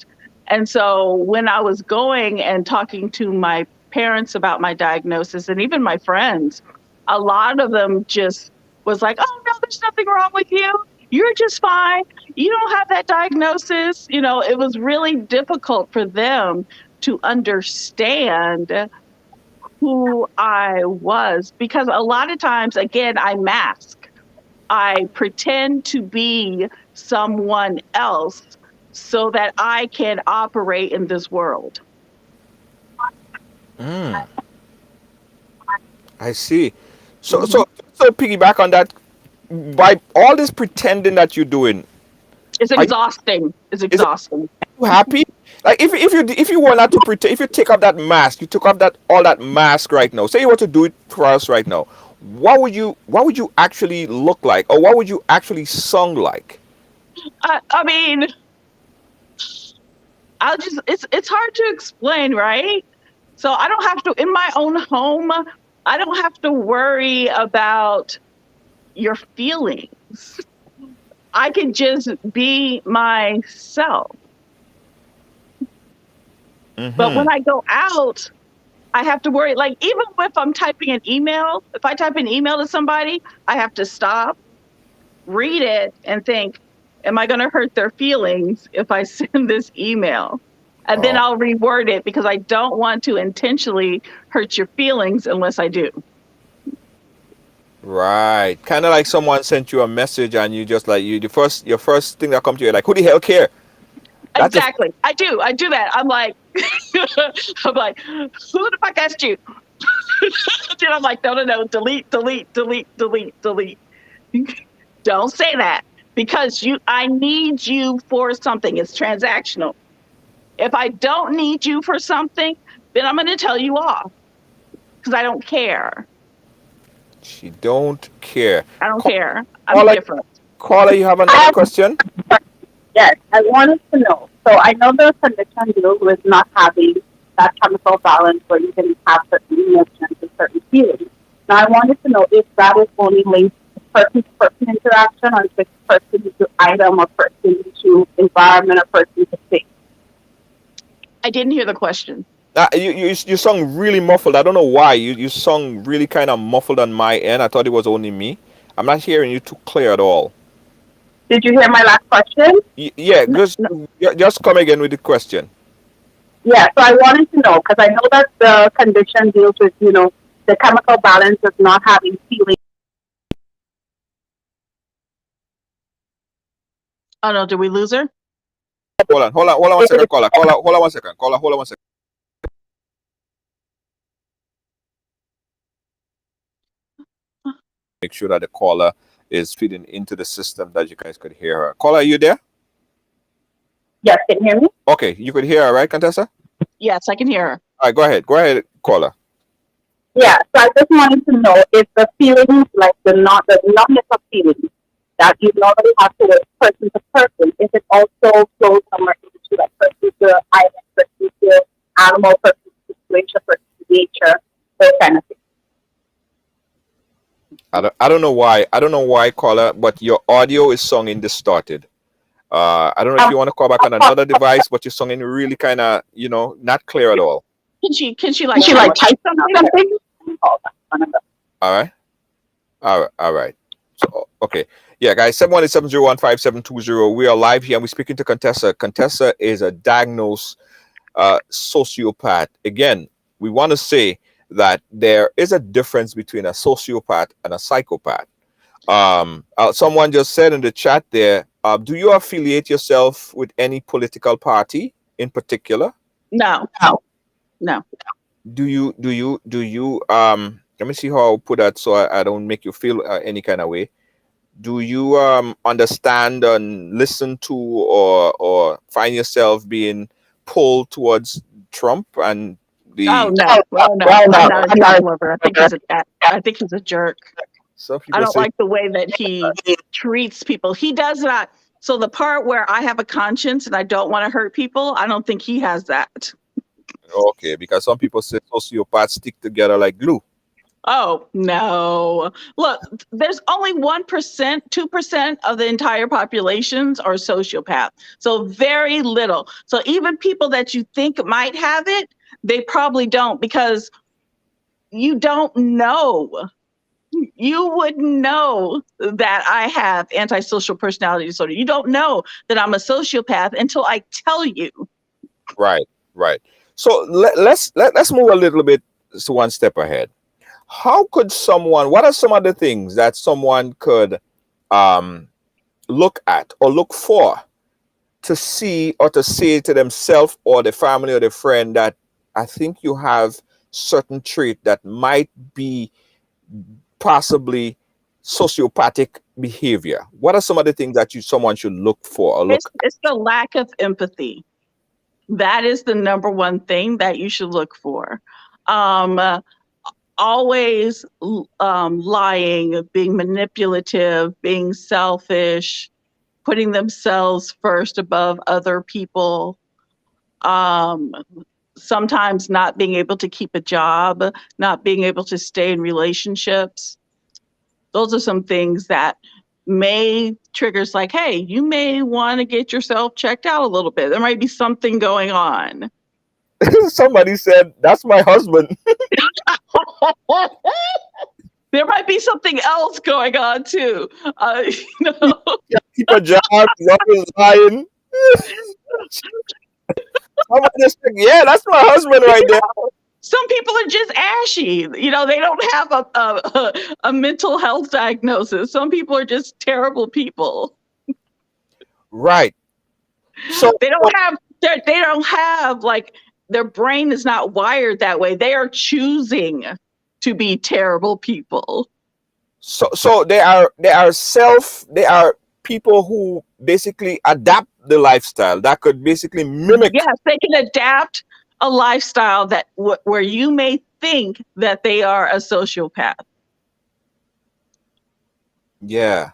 And so when I was going and talking to my parents about my diagnosis and even my friends, a lot of them just was like, oh, no, there's nothing wrong with you. You're just fine. You don't have that diagnosis. It was really difficult for them to understand who I was because a lot of times, again, I mask. I pretend to be someone else so that I can operate in this world. Mm, I see. So, Mhm. so, so piggyback on that. By all this pretending that you're doing, It's are you, exhausting. It's is it exhausting. you happy? Like if you were not to pretend, if you take off that mask, you took off that all that mask right now. Say you were to do it for us right now. What would you actually look like, or what would you actually sound like? I mean, it's hard to explain, right? So I don't have to in my own home. I don't have to worry about your feelings. I can just be myself. But Mm-hmm. when I go out, I have to worry. Like, even if I'm typing an email, if I type an email to somebody, I have to stop, read it, and think, am I going to hurt their feelings if I send this email? And then Oh, I'll reword it because I don't want to intentionally hurt your feelings unless I do. right. Kind of like someone sent you a message and you just like your first thing that comes to you like, who the hell care? That's the Exactly. I do. I do that. I'm like, I'm like, who the fuck asked you? Then I'm like, no, no, no, delete, delete, delete, delete, delete. Don't say that because I need you for something. It's transactional. If I don't need you for something, then I'm going to tell you off because I don't care. she don't care. I don't Call- care. I'm Caller, different. caller, you have another question? Yes, I wanted to know. So I know the condition deals with not having that chemical balance where you can have certain emotions and certain feelings. Now I wanted to know if that is only linked to person-to-person interaction or if it's person to item or person to environment or person to thing. I didn't hear the question. You sung really muffled. I don't know why. You sung really kind of muffled on my end. I thought it was only me. I'm not hearing you too clear at all. Did you hear my last question? Yeah, No, just no. just come again with the question. Yeah, so I wanted to know because I know that the condition deals with, the chemical balance of not having feelings. Oh, no. Did we lose her? Hold on one second, caller. Hold on one second. Caller, hold on one second. Make sure that the caller is feeding into the system that you guys could hear her. Caller, are you there? Yes, can you hear me? Okay, you could hear her, right, Contessa? Yes, I can hear her. All right, go ahead. Go ahead, caller. Yeah, so I just wanted to know if the feelings, like the numbness of feelings that you normally have towards person to person, if it also flows somewhere into like person to island, person to animal, person to situation, person to nature, those kind of things. I don't know why. I don't know why, caller, but your audio is sounding distorted. I don't know if you want to call back on another device, but you're sounding really kind of, not clear at all. Can she She like type something? something? All right. All right. So, okay. Yeah, guys, 718-701-5720. We are live here and we're speaking to Contessa. Contessa is a diagnosed sociopath. Again, we want to say that there is a difference between a sociopath and a psychopath. Someone just said in the chat there, do you affiliate yourself with any political party in particular? No. Do you let me see how I'll put that so I don't make you feel any kind of way. Do you understand and listen to or find yourself being pulled towards Trump and the Oh no. Well, no. I'm not a Trump lover. I think he's a jerk. some I people don't say, like the way that he treats people. He does not. So the part where I have a conscience and I don't want to hurt people, I don't think he has that. okay, because some people say sociopaths stick together like glue. Oh, no. Look, there's only 1%, 2% of the entire populations are sociopath. So very little. So even people that you think might have it, they probably don't because you don't know. You wouldn't know that I have antisocial personality disorder. You don't know that I'm a sociopath until I tell you. Right. So let's move a little bit to one step ahead. How could what are some of the things that someone could look at or look for to see or to say to themselves or the family or the friend that I think you have certain trait that might be possibly sociopathic behavior? What are some of the things that someone should look for or look It's the lack of empathy. That is the number one thing that you should look for. Always lying, being manipulative, being selfish, putting themselves first above other people. Sometimes not being able to keep a job, not being able to stay in relationships. Those are some things that may triggers like, hey, you may want to get yourself checked out a little bit. There might be something going on. Somebody said that's my husband. There might be something else going on too. Keep a job, he's always lying. Somebody just said, yeah, that's my husband right there. Some people are just ashy. They don't have a mental health diagnosis. Some people are just terrible people. Right. So they don't have like their brain is not wired that way. They are choosing to be terrible people. So they are people who basically adapt the lifestyle that could basically mimic. Yes, they can adapt a lifestyle that where you may think that they are a sociopath. Yeah.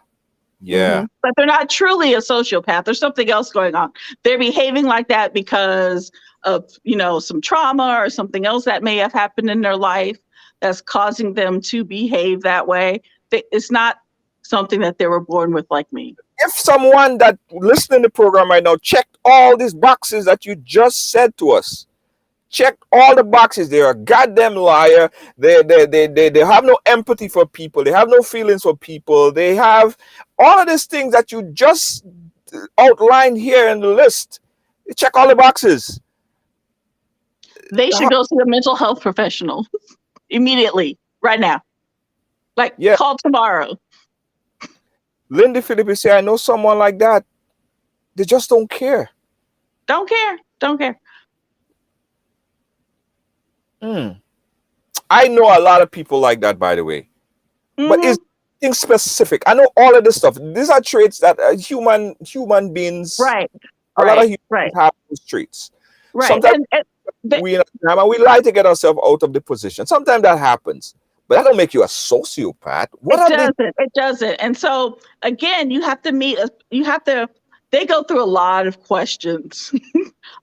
Mm-hmm. But they're not truly a sociopath. There's something else going on. They're behaving like that because of, some trauma or something else that may have happened in their life that's causing them to behave that way. It's not something that they were born with like me. If someone that listening to the program right now checked all these boxes that you just said to us, checked all the boxes, they're a goddamn liar. They have no empathy for people. They have no feelings for people. They have all of these things that you just outlined here in the list. They check all the boxes. They should go see a mental health professional immediately, right now. Call tomorrow. Lindy Philippi say, I know someone like that. They just don't care. Don't care. I know a lot of people like that, by the way. Mm-hmm. But it's nothing specific. I know all of this stuff. These are traits that human beings A lot of Right, humans right, have those traits. right. Sometimes And th- we in a drama, we like to get ourselves out of the position. Sometimes that happens, but that don't make you a sociopath. What it are they? doesn't. It doesn't. And so again, you have to meet. You have to. They go through a lot of questions,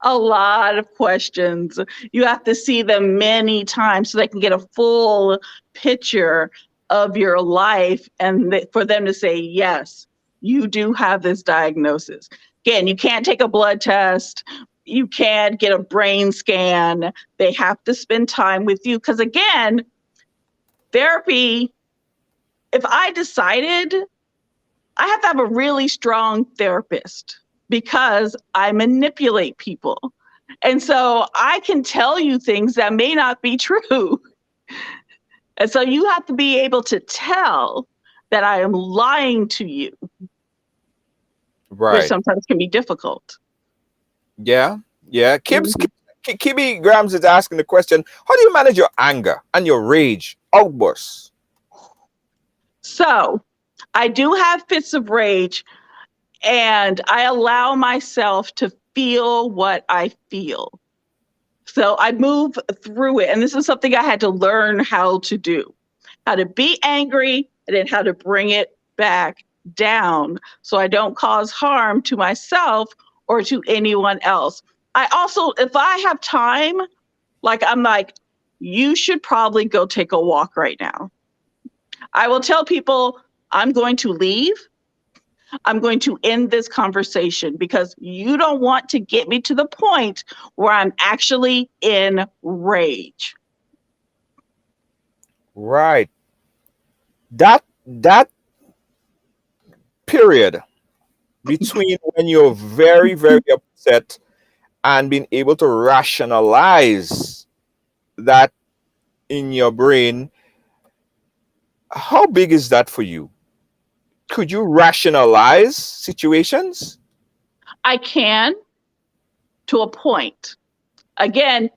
a lot of questions. You have to see them many times so they can get a full picture of your life, and for them to say, yes, you do have this diagnosis. Again, you can't take a blood test. You can't get a brain scan. They have to spend time with you because again, therapy. If I decided I have to have a really strong therapist because I manipulate people. And so I can tell you things that may not be true. And so you have to be able to tell that I am lying to you, which Right. sometimes can be difficult. Yeah. Yeah. Mhm. Kibby Grams is asking the question: how do you manage your anger and your rage outbursts? So I do have fits of rage, and I allow myself to feel what I feel. So I move through it. And this is something I had to learn how to do, how to be angry and then how to bring it back down so I don't cause harm to myself or to anyone else. I also, if I have time, I'm like, you should probably go take a walk right now. I will tell people I'm going to leave. I'm going to end this conversation because you don't want to get me to the point where I'm actually in rage. Right. That period between when you're very, very upset and being able to rationalize that in your brain, how big is that for you? Could you rationalize situations? I can to a point. Again,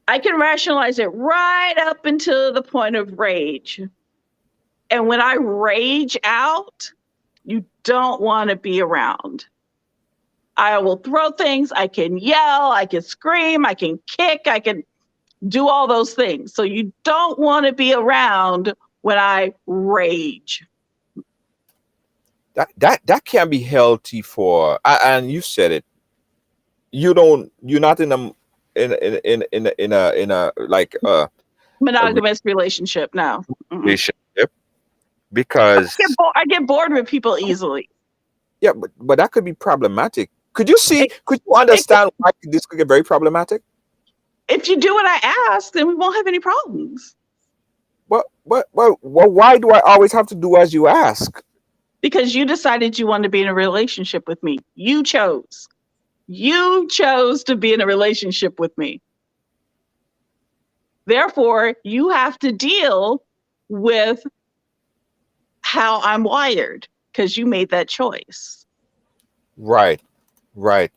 I can rationalize it right up until the point of rage. And when I rage out, you don't want to be around. I will throw things, I can yell, I can scream, I can kick, I can do all those things. So you don't want to be around when I rage. That can be healthy for, and you said it. You're not in a like a Monogamous relationship, no. Mm-mm. relationship because I get bored with people easily. yeah, but that could be problematic. Could you see? It, Could you it, understand why this could get very problematic? if you do what I ask, then we won't have any problems. Why do I always have to do as you ask? Because you decided you wanted to be in a relationship with me. You chose. You chose to be in a relationship with me. Therefore, you have to deal with how I'm wired because you made that choice. Right, right.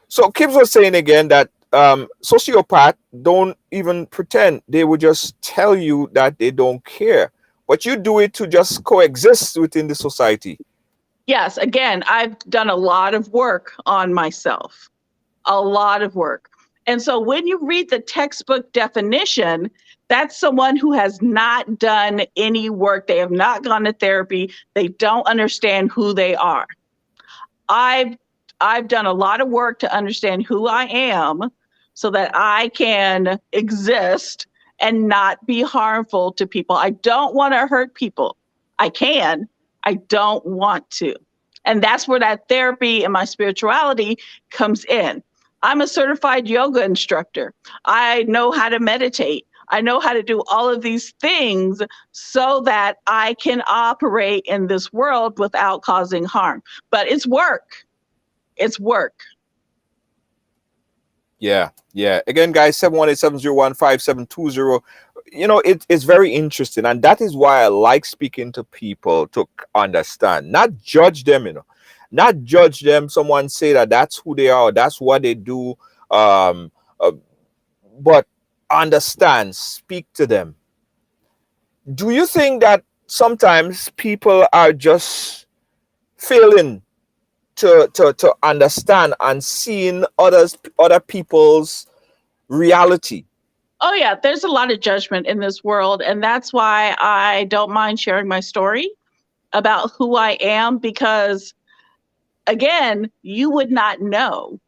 So Kibbs was saying again that sociopath don't even pretend. They would just tell you that they don't care. But you do it to just coexist within the society. Yes, again, I've done a lot of work on myself, a lot of work. And so when you read the textbook definition, that's someone who has not done any work. They have not gone to therapy. They don't understand who they are. I've I've done a lot of work to understand who I am so that I can exist and not be harmful to people. I don't want to hurt people. I can. I don't want to. And that's where that therapy and my spirituality comes in. I'm a certified yoga instructor. I know how to meditate. I know how to do all of these things so that I can operate in this world without causing harm. But it's work. It's work. Yeah, yeah. Again, guys, 718-701-5720. It's very interesting, and that is why I like speaking to people to understand, not judge them. Not judge them. Someone say that that's who they are, that's what they do. Um, uh, but understand, speak to them. Do you think that sometimes people are just failing to understand and seeing other people's reality. Oh, yeah, there's a lot of judgment in this world. And that's why I don't mind sharing my story about who I am, because, again, you would not know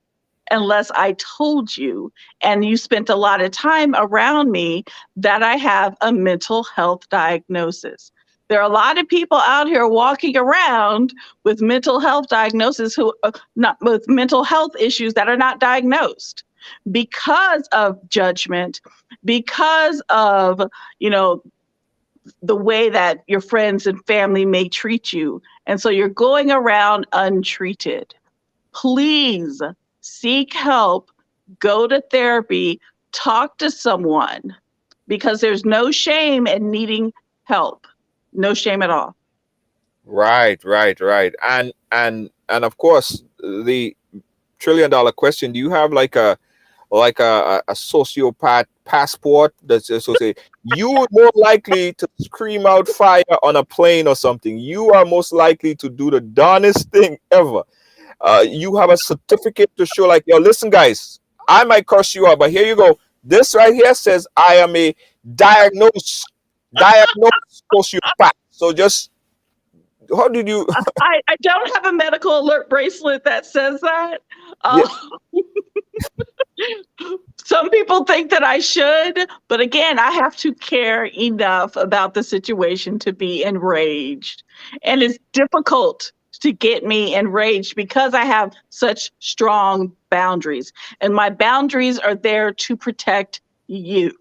unless I told you. And you spent a lot of time around me that I have a mental health diagnosis. There are a lot of people out here walking around with mental health diagnosis who not with mental health issues that are not diagnosed because of judgment, because of, you know, the way that your friends and family may treat you. And so you're going around untreated. Please seek help, go to therapy, talk to someone, because there's no shame in needing help. No shame at all. Right, right, right. And of course, the $1 trillion question, do you have like a sociopath passport that's so say you are more likely to scream out fire on a plane or something? You are most likely to do the darnest thing ever. You have a certificate to show, like, yo, listen, guys, I might curse you out, but here you go. This right here says I am a diagnosed sociopath. So just how did you? I don't have a medical alert bracelet that says that. Yeah, Some people think that I should, but again, I have to care enough about the situation to be enraged. And it's difficult to get me enraged because I have such strong boundaries. And my boundaries are there to protect you.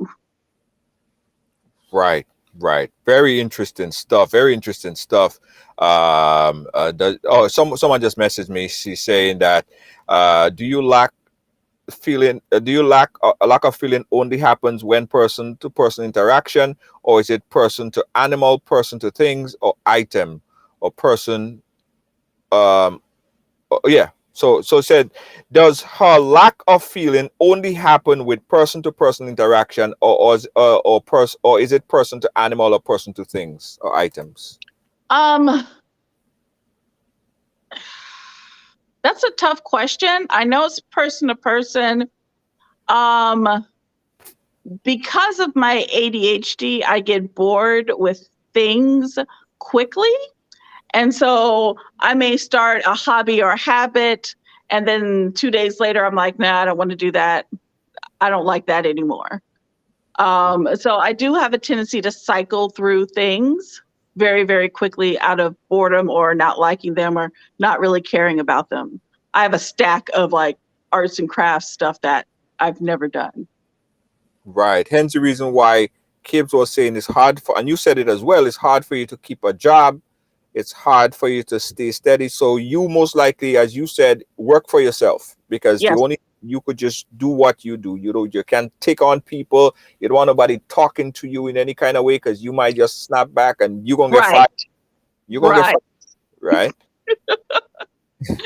right, right. Very interesting stuff. Very interesting stuff. Someone just messaged me. She's saying that, do you lack feeling? Do you lack a lack of feeling only happens when person to person interaction, or is it person to animal, person to things, or item, or person? Um, yeah. So it said, does her lack of feeling only happen with person to person interaction, or is it person to animal or person to things or items? Um, that's a tough question. I know it's person to person. Um, because of my ADHD, I get bored with things quickly. And so I may start a hobby or a habit, and then 2 days later, I'm like, nah, I don't want to do that. I don't like that anymore. So I do have a tendency to cycle through things very, very quickly out of boredom or not liking them or not really caring about them. I have a stack of like arts and crafts stuff that I've never done. Right. Hence the reason why Kibbs was saying it's hard for, and you said it as well, it's hard for you to keep a job. It's hard for you to stay steady. So you most likely, as you said, work for yourself, because Yes, you could just do what you do. You can't take on people. You don't want nobody talking to you in any kind of way, because you might just snap back and you're gonna get right, fired. You're gonna get right. fired, right? You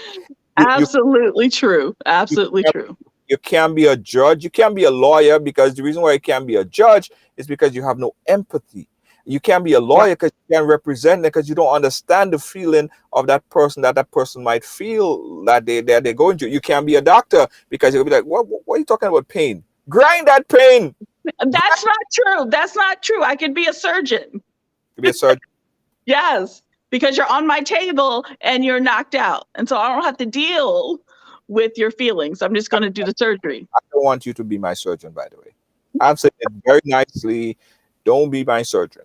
Absolutely true. you Absolutely can't, true. you can't be a judge. You can't be a lawyer, because the reason why you can't be a judge is because you have no empathy. You can't be a Right, lawyer because you can't represent it, because you don't understand the feeling of that person, that person might feel that they're going through. You can't be a doctor because you'll be like, what are you talking about? Pain? Grind that pain. that's not true. That's not true. I could be a surgeon. To be a surgeon. Yes, because you're on my table and you're knocked out. And so I don't have to deal with your feelings. I'm just going to do the surgery. I don't want you to be my surgeon, by the way. I'm saying it very nicely. Don't be my surgeon.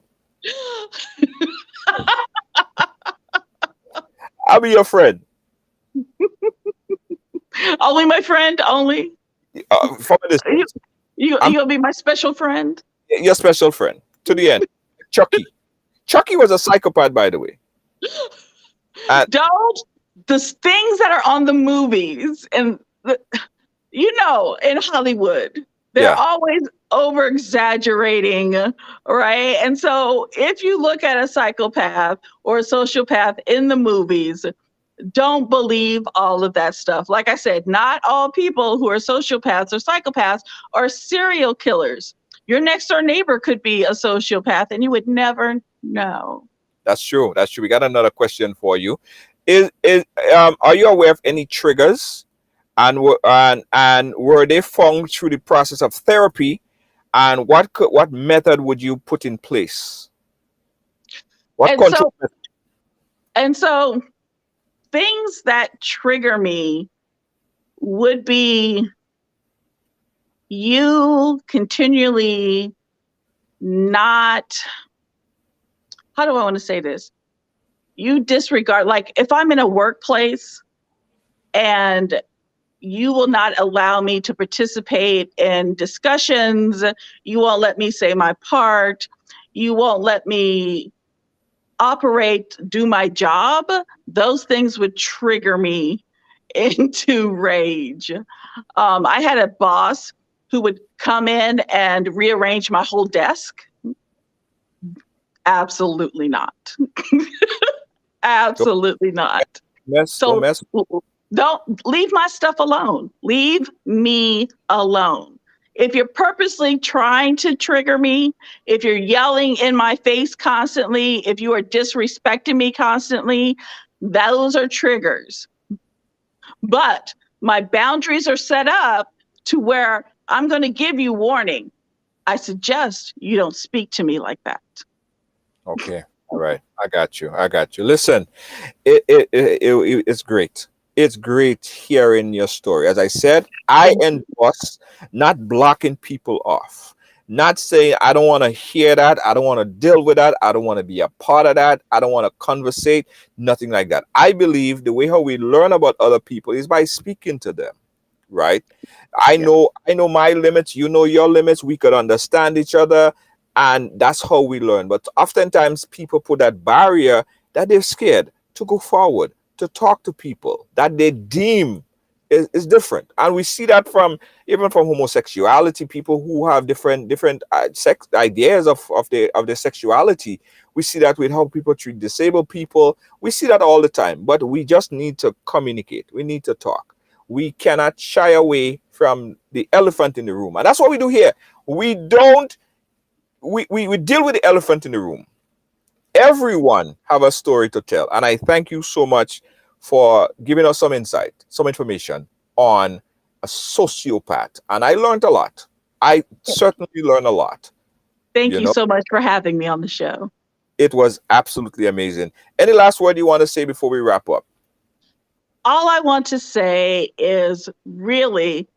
I'll be your friend. Only my friend, only. From a You, distance. you, I'm you'll be my special friend. your special friend to the end. Chucky. Chucky was a psychopath, by the way. And Don't, the things that are on the movies and, in Hollywood, they're yeah, always over exaggerating, right? And so if you look at a psychopath or a sociopath in the movies, don't believe all of that stuff. Like I said, not all people who are sociopaths or psychopaths are serial killers. Your next door neighbor could be a sociopath and you would never know. that's true. That's true. We got another question for you. Are you aware of any triggers, and were they found through the process of therapy, and what method would you put in place? What And control? so, and so things that trigger me would be you continually not, how do I want to say this? You disregard, like if I'm in a workplace and you will not allow me to participate in discussions, you won't let me say my part, you won't let me operate, do my job, those things would trigger me into rage. I had a boss who would come in and rearrange my whole desk. Absolutely not. Absolutely not. Don't So mess. don't leave my stuff alone. Leave me alone. If you're purposely trying to trigger me, if you're yelling in my face constantly, if you are disrespecting me constantly, those are triggers. But my boundaries are set up to where I'm going to give you warning. I suggest you don't speak to me like that. Okay. All right. I got you. I got you. Listen, it's great. It's great hearing your story. As I said, I endorse not blocking people off, not saying I don't want to hear that, I don't want to deal with that, I don't want to be a part of that, I don't want to conversate, nothing like that. I believe the way how we learn about other people is by speaking to them, right? I know my limits, you know your limits, we could understand each other, and that's how we learn. But oftentimes people put that barrier that they're scared to go forward, to talk to people that they deem is different. And we see that from even from homosexuality, people who have different sex ideas of their sexuality. We see that with how people treat disabled people. We see that all the time. But we just need to communicate. We need to talk. We cannot shy away from the elephant in the room. And that's what we do here. We don't we deal with the elephant in the room. Everyone have a story to tell, and I thank you so much for giving us some insight, some information on a sociopath. And I learned a lot. I certainly learned a lot. Thank You you know, so much for having me on the show. it was absolutely amazing. Any last word you want to say before we wrap up? All I want to say is really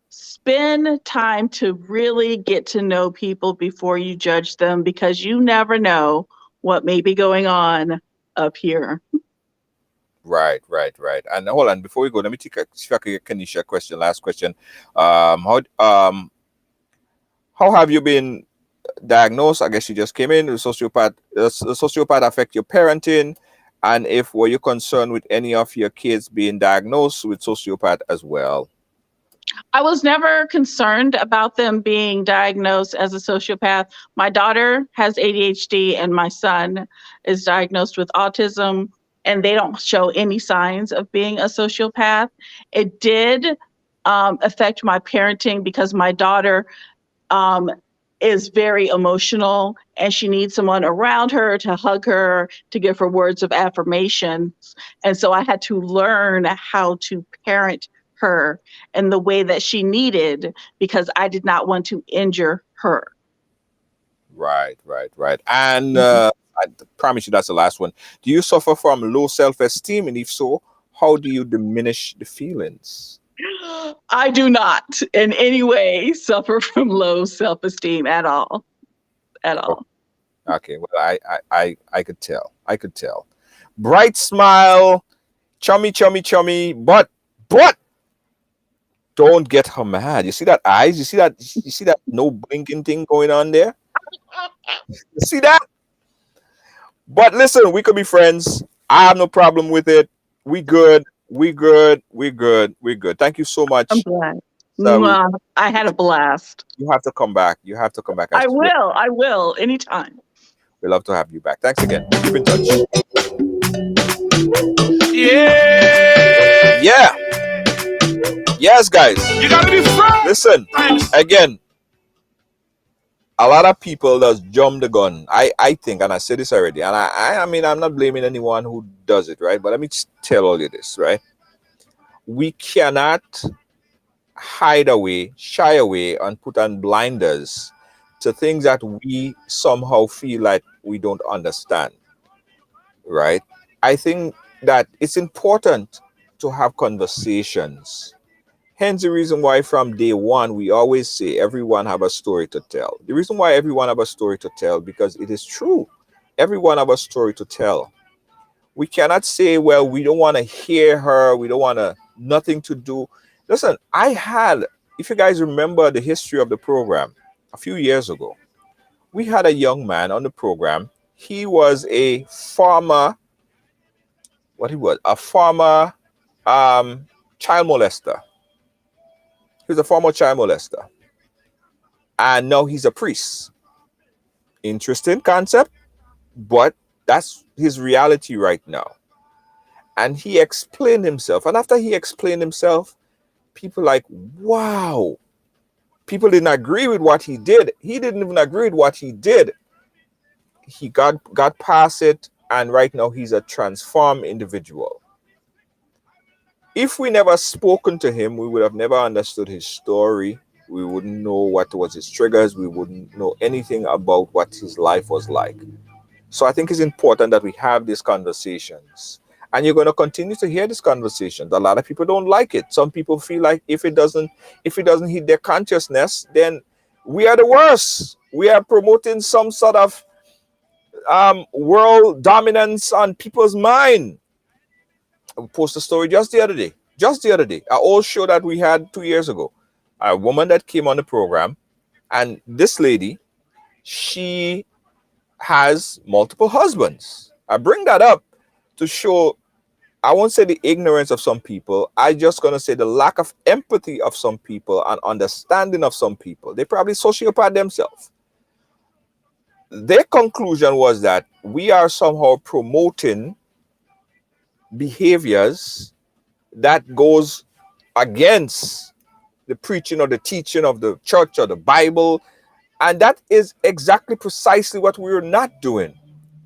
spend time to really get to know people before you judge them, because you never know what may be going on up here. Right, right, right. And hold on, before we go, let me take see if I can get Kanisha a question. Last question. How have you been diagnosed? I guess you just came in with sociopath. Does the sociopath affect your parenting? And if were you concerned with any of your kids being diagnosed with sociopath as well? I was never concerned about them being diagnosed as a sociopath. My daughter has ADHD and my son is diagnosed with autism, and they don't show any signs of being a sociopath. It did affect my parenting because my daughter um, is very emotional and she needs someone around her to hug her, to give her words of affirmation. And so I had to learn how to parent her in the way that she needed because I did not want to injure her. Right, right, right. And Mhm. I promise you that's the last one. Do you suffer from low self-esteem? And if so, how do you diminish the feelings? I do not in any way suffer from low self-esteem at all. At all. Okay, well, I could tell. I could tell. Bright smile, chummy, chummy, chummy, but don't get her mad. You see that eyes? You see that no blinking thing going on there? You see that? But listen, we could be friends. I have no problem with it. We good. We good. We good. We good. Thank you so I'm much. glad. So Mwah. I had a blast. you have to come back. You have to come back. I will. I will anytime. We love to have you back. Thanks again. Keep in touch. Yeah. Yeah. Yes, guys. You gotta be frank. Listen, again, a lot of people just jump the gun. I think, and I said this already, and I mean, I'm not blaming anyone who does it, right? But let me tell all you this, right? We cannot hide away, shy away, and put on blinders to things that we somehow feel like we don't understand, right? I think that it's important to have conversations. Hence the reason why from day one we always say everyone have a story to tell. The reason why everyone have a story to tell, because it is true. Everyone have a story to tell. We cannot say, well, we don't want to hear her, we don't want to nothing to do. Listen, I had, if you guys remember the history of the program a few years ago, we had a young man on the program. He was a former, what he was, a former child molester. He was a former child molester. And now he's a priest. Interesting concept, but that's his reality right now. And he explained himself. And after he explained himself, people like, wow. People didn't agree with what he did. He didn't even agree with what he did. He got past it, and right now he's a transformed individual. If we never spoken to him, we would have never understood his story. We wouldn't know what was his triggers. We wouldn't know anything about what his life was like. So I think it's important that we have these conversations. And you're going to continue to hear these conversations. A lot of people don't like it. Some people feel like if it doesn't hit their consciousness, then we are the worst. We are promoting some sort of world dominance on people's mind. I posted a story just the other day. Just the other day. An old show that we had 2 years ago. A woman that came on the program, and this lady, she has multiple husbands. I bring that up to show, I won't say the ignorance of some people. I just gonna say the lack of empathy of some people and understanding of some people. They probably sociopath themselves. Their conclusion was that we are somehow promoting behaviors that goes against the preaching or the teaching of the church or the Bible. And that is exactly precisely what we're not doing.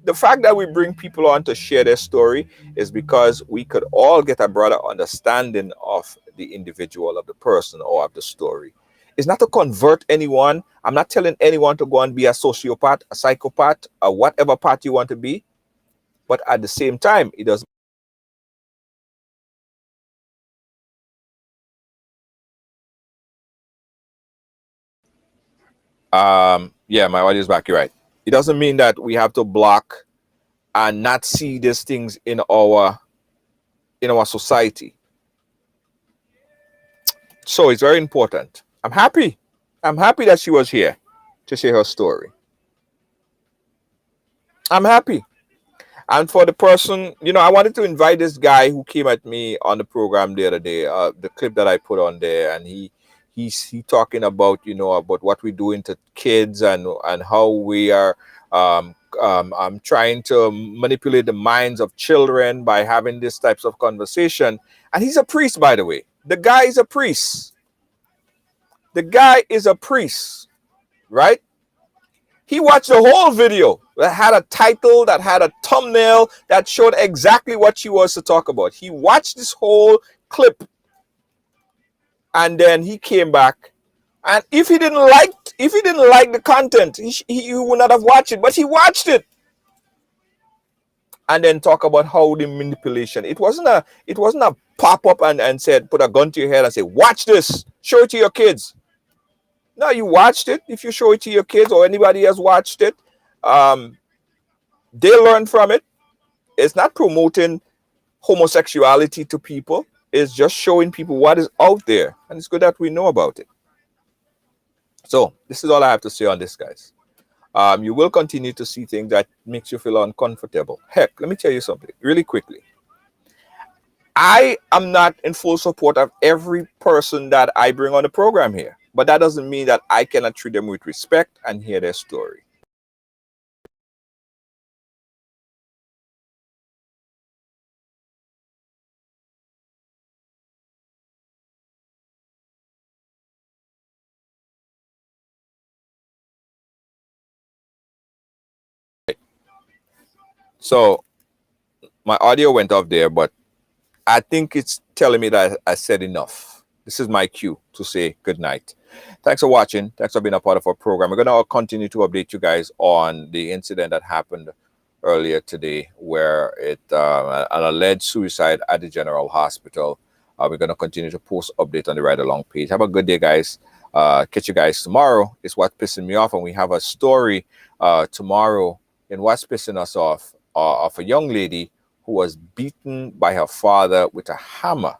The fact that we bring people on to share their story is because we could all get a broader understanding of the individual, of the person, or of the story. It's not to convert anyone. I'm not telling anyone to go and be a sociopath, a psychopath, or whatever path you want to be. But at the same time, it doesn't. Yeah, my audio is back. You're right. It doesn't mean that we have to block and not see these things in our society. So it's very important. I'm happy. I'm happy that she was here to share her story. I'm happy. And for the person, I wanted to invite this guy who came at me on the program the other day, the clip that I put on there, and he talking about about what we're doing to kids and how we are I'm trying to manipulate the minds of children by having these types of conversation. And he's a priest, by the way. The guy is a priest. The guy is a priest, right? He watched the whole video that had a title, that had a thumbnail, that showed exactly what she was to talk about. He watched this whole clip, and then he came back. And if he didn't like the content, he would not have watched it. But he watched it, and then talk about how the manipulation. It wasn't a pop up and said, put a gun to your head and say, watch this, show it to your kids. No, you watched it. If you show it to your kids or anybody has watched it, they learn from it. It's not promoting homosexuality to people. It's just showing people what is out there. And it's good that we know about it. So this is all I have to say on this, guys. You will continue to see things that makes you feel uncomfortable. Heck, let me tell you something really quickly. I am not in full support of every person that I bring on the program here. But that doesn't mean that I cannot treat them with respect and hear their story. So my audio went off there, but I think it's telling me that I said enough. This is my cue to say good night. Thanks for watching. Thanks for being a part of our program. We're going to continue to update you guys on the incident that happened earlier today, where an alleged suicide at the General Hospital. We're going to continue to post update on the RideAlong page. Have a good day, guys. Catch you guys tomorrow. It's what's pissing me off, and we have a story tomorrow in what's pissing us off of a young lady who was beaten by her father with a hammer.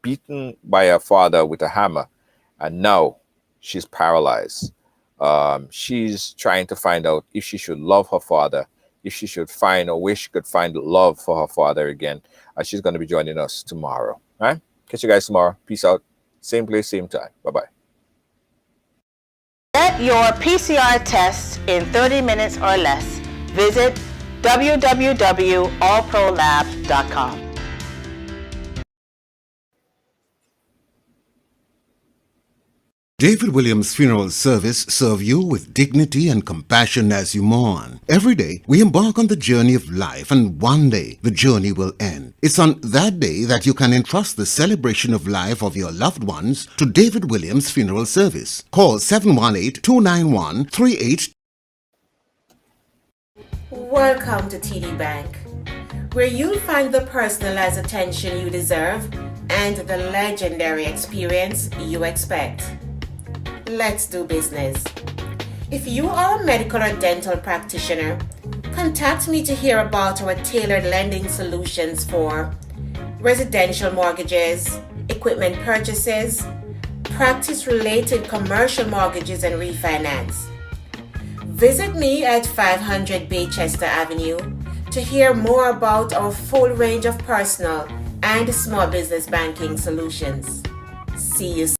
Beaten by her father with a hammer, and now she's paralyzed. She's trying to find out if she should love her father, if she should find a way she could find love for her father again. She's going to be joining us tomorrow. All right? Catch you guys tomorrow. Peace out. Same place, same time. Bye-bye. Get your PCR test in 30 minutes or less. Visit www.allprolab.com. David Williams Funeral Service serve you with dignity and compassion as you mourn. Every day, we embark on the journey of life, and one day, the journey will end. It's on that day that you can entrust the celebration of life of your loved ones to David Williams Funeral Service. Call 718-291-38. Welcome to TD Bank, where you'll find the personalized attention you deserve and the legendary experience you expect. Let's do business. If you are a medical or dental practitioner, contact me to hear about our tailored lending solutions for residential mortgages, equipment purchases, practice-related commercial mortgages and refinance. Visit me at 500 Baychester Avenue to hear more about our full range of personal and small business banking solutions. See you soon.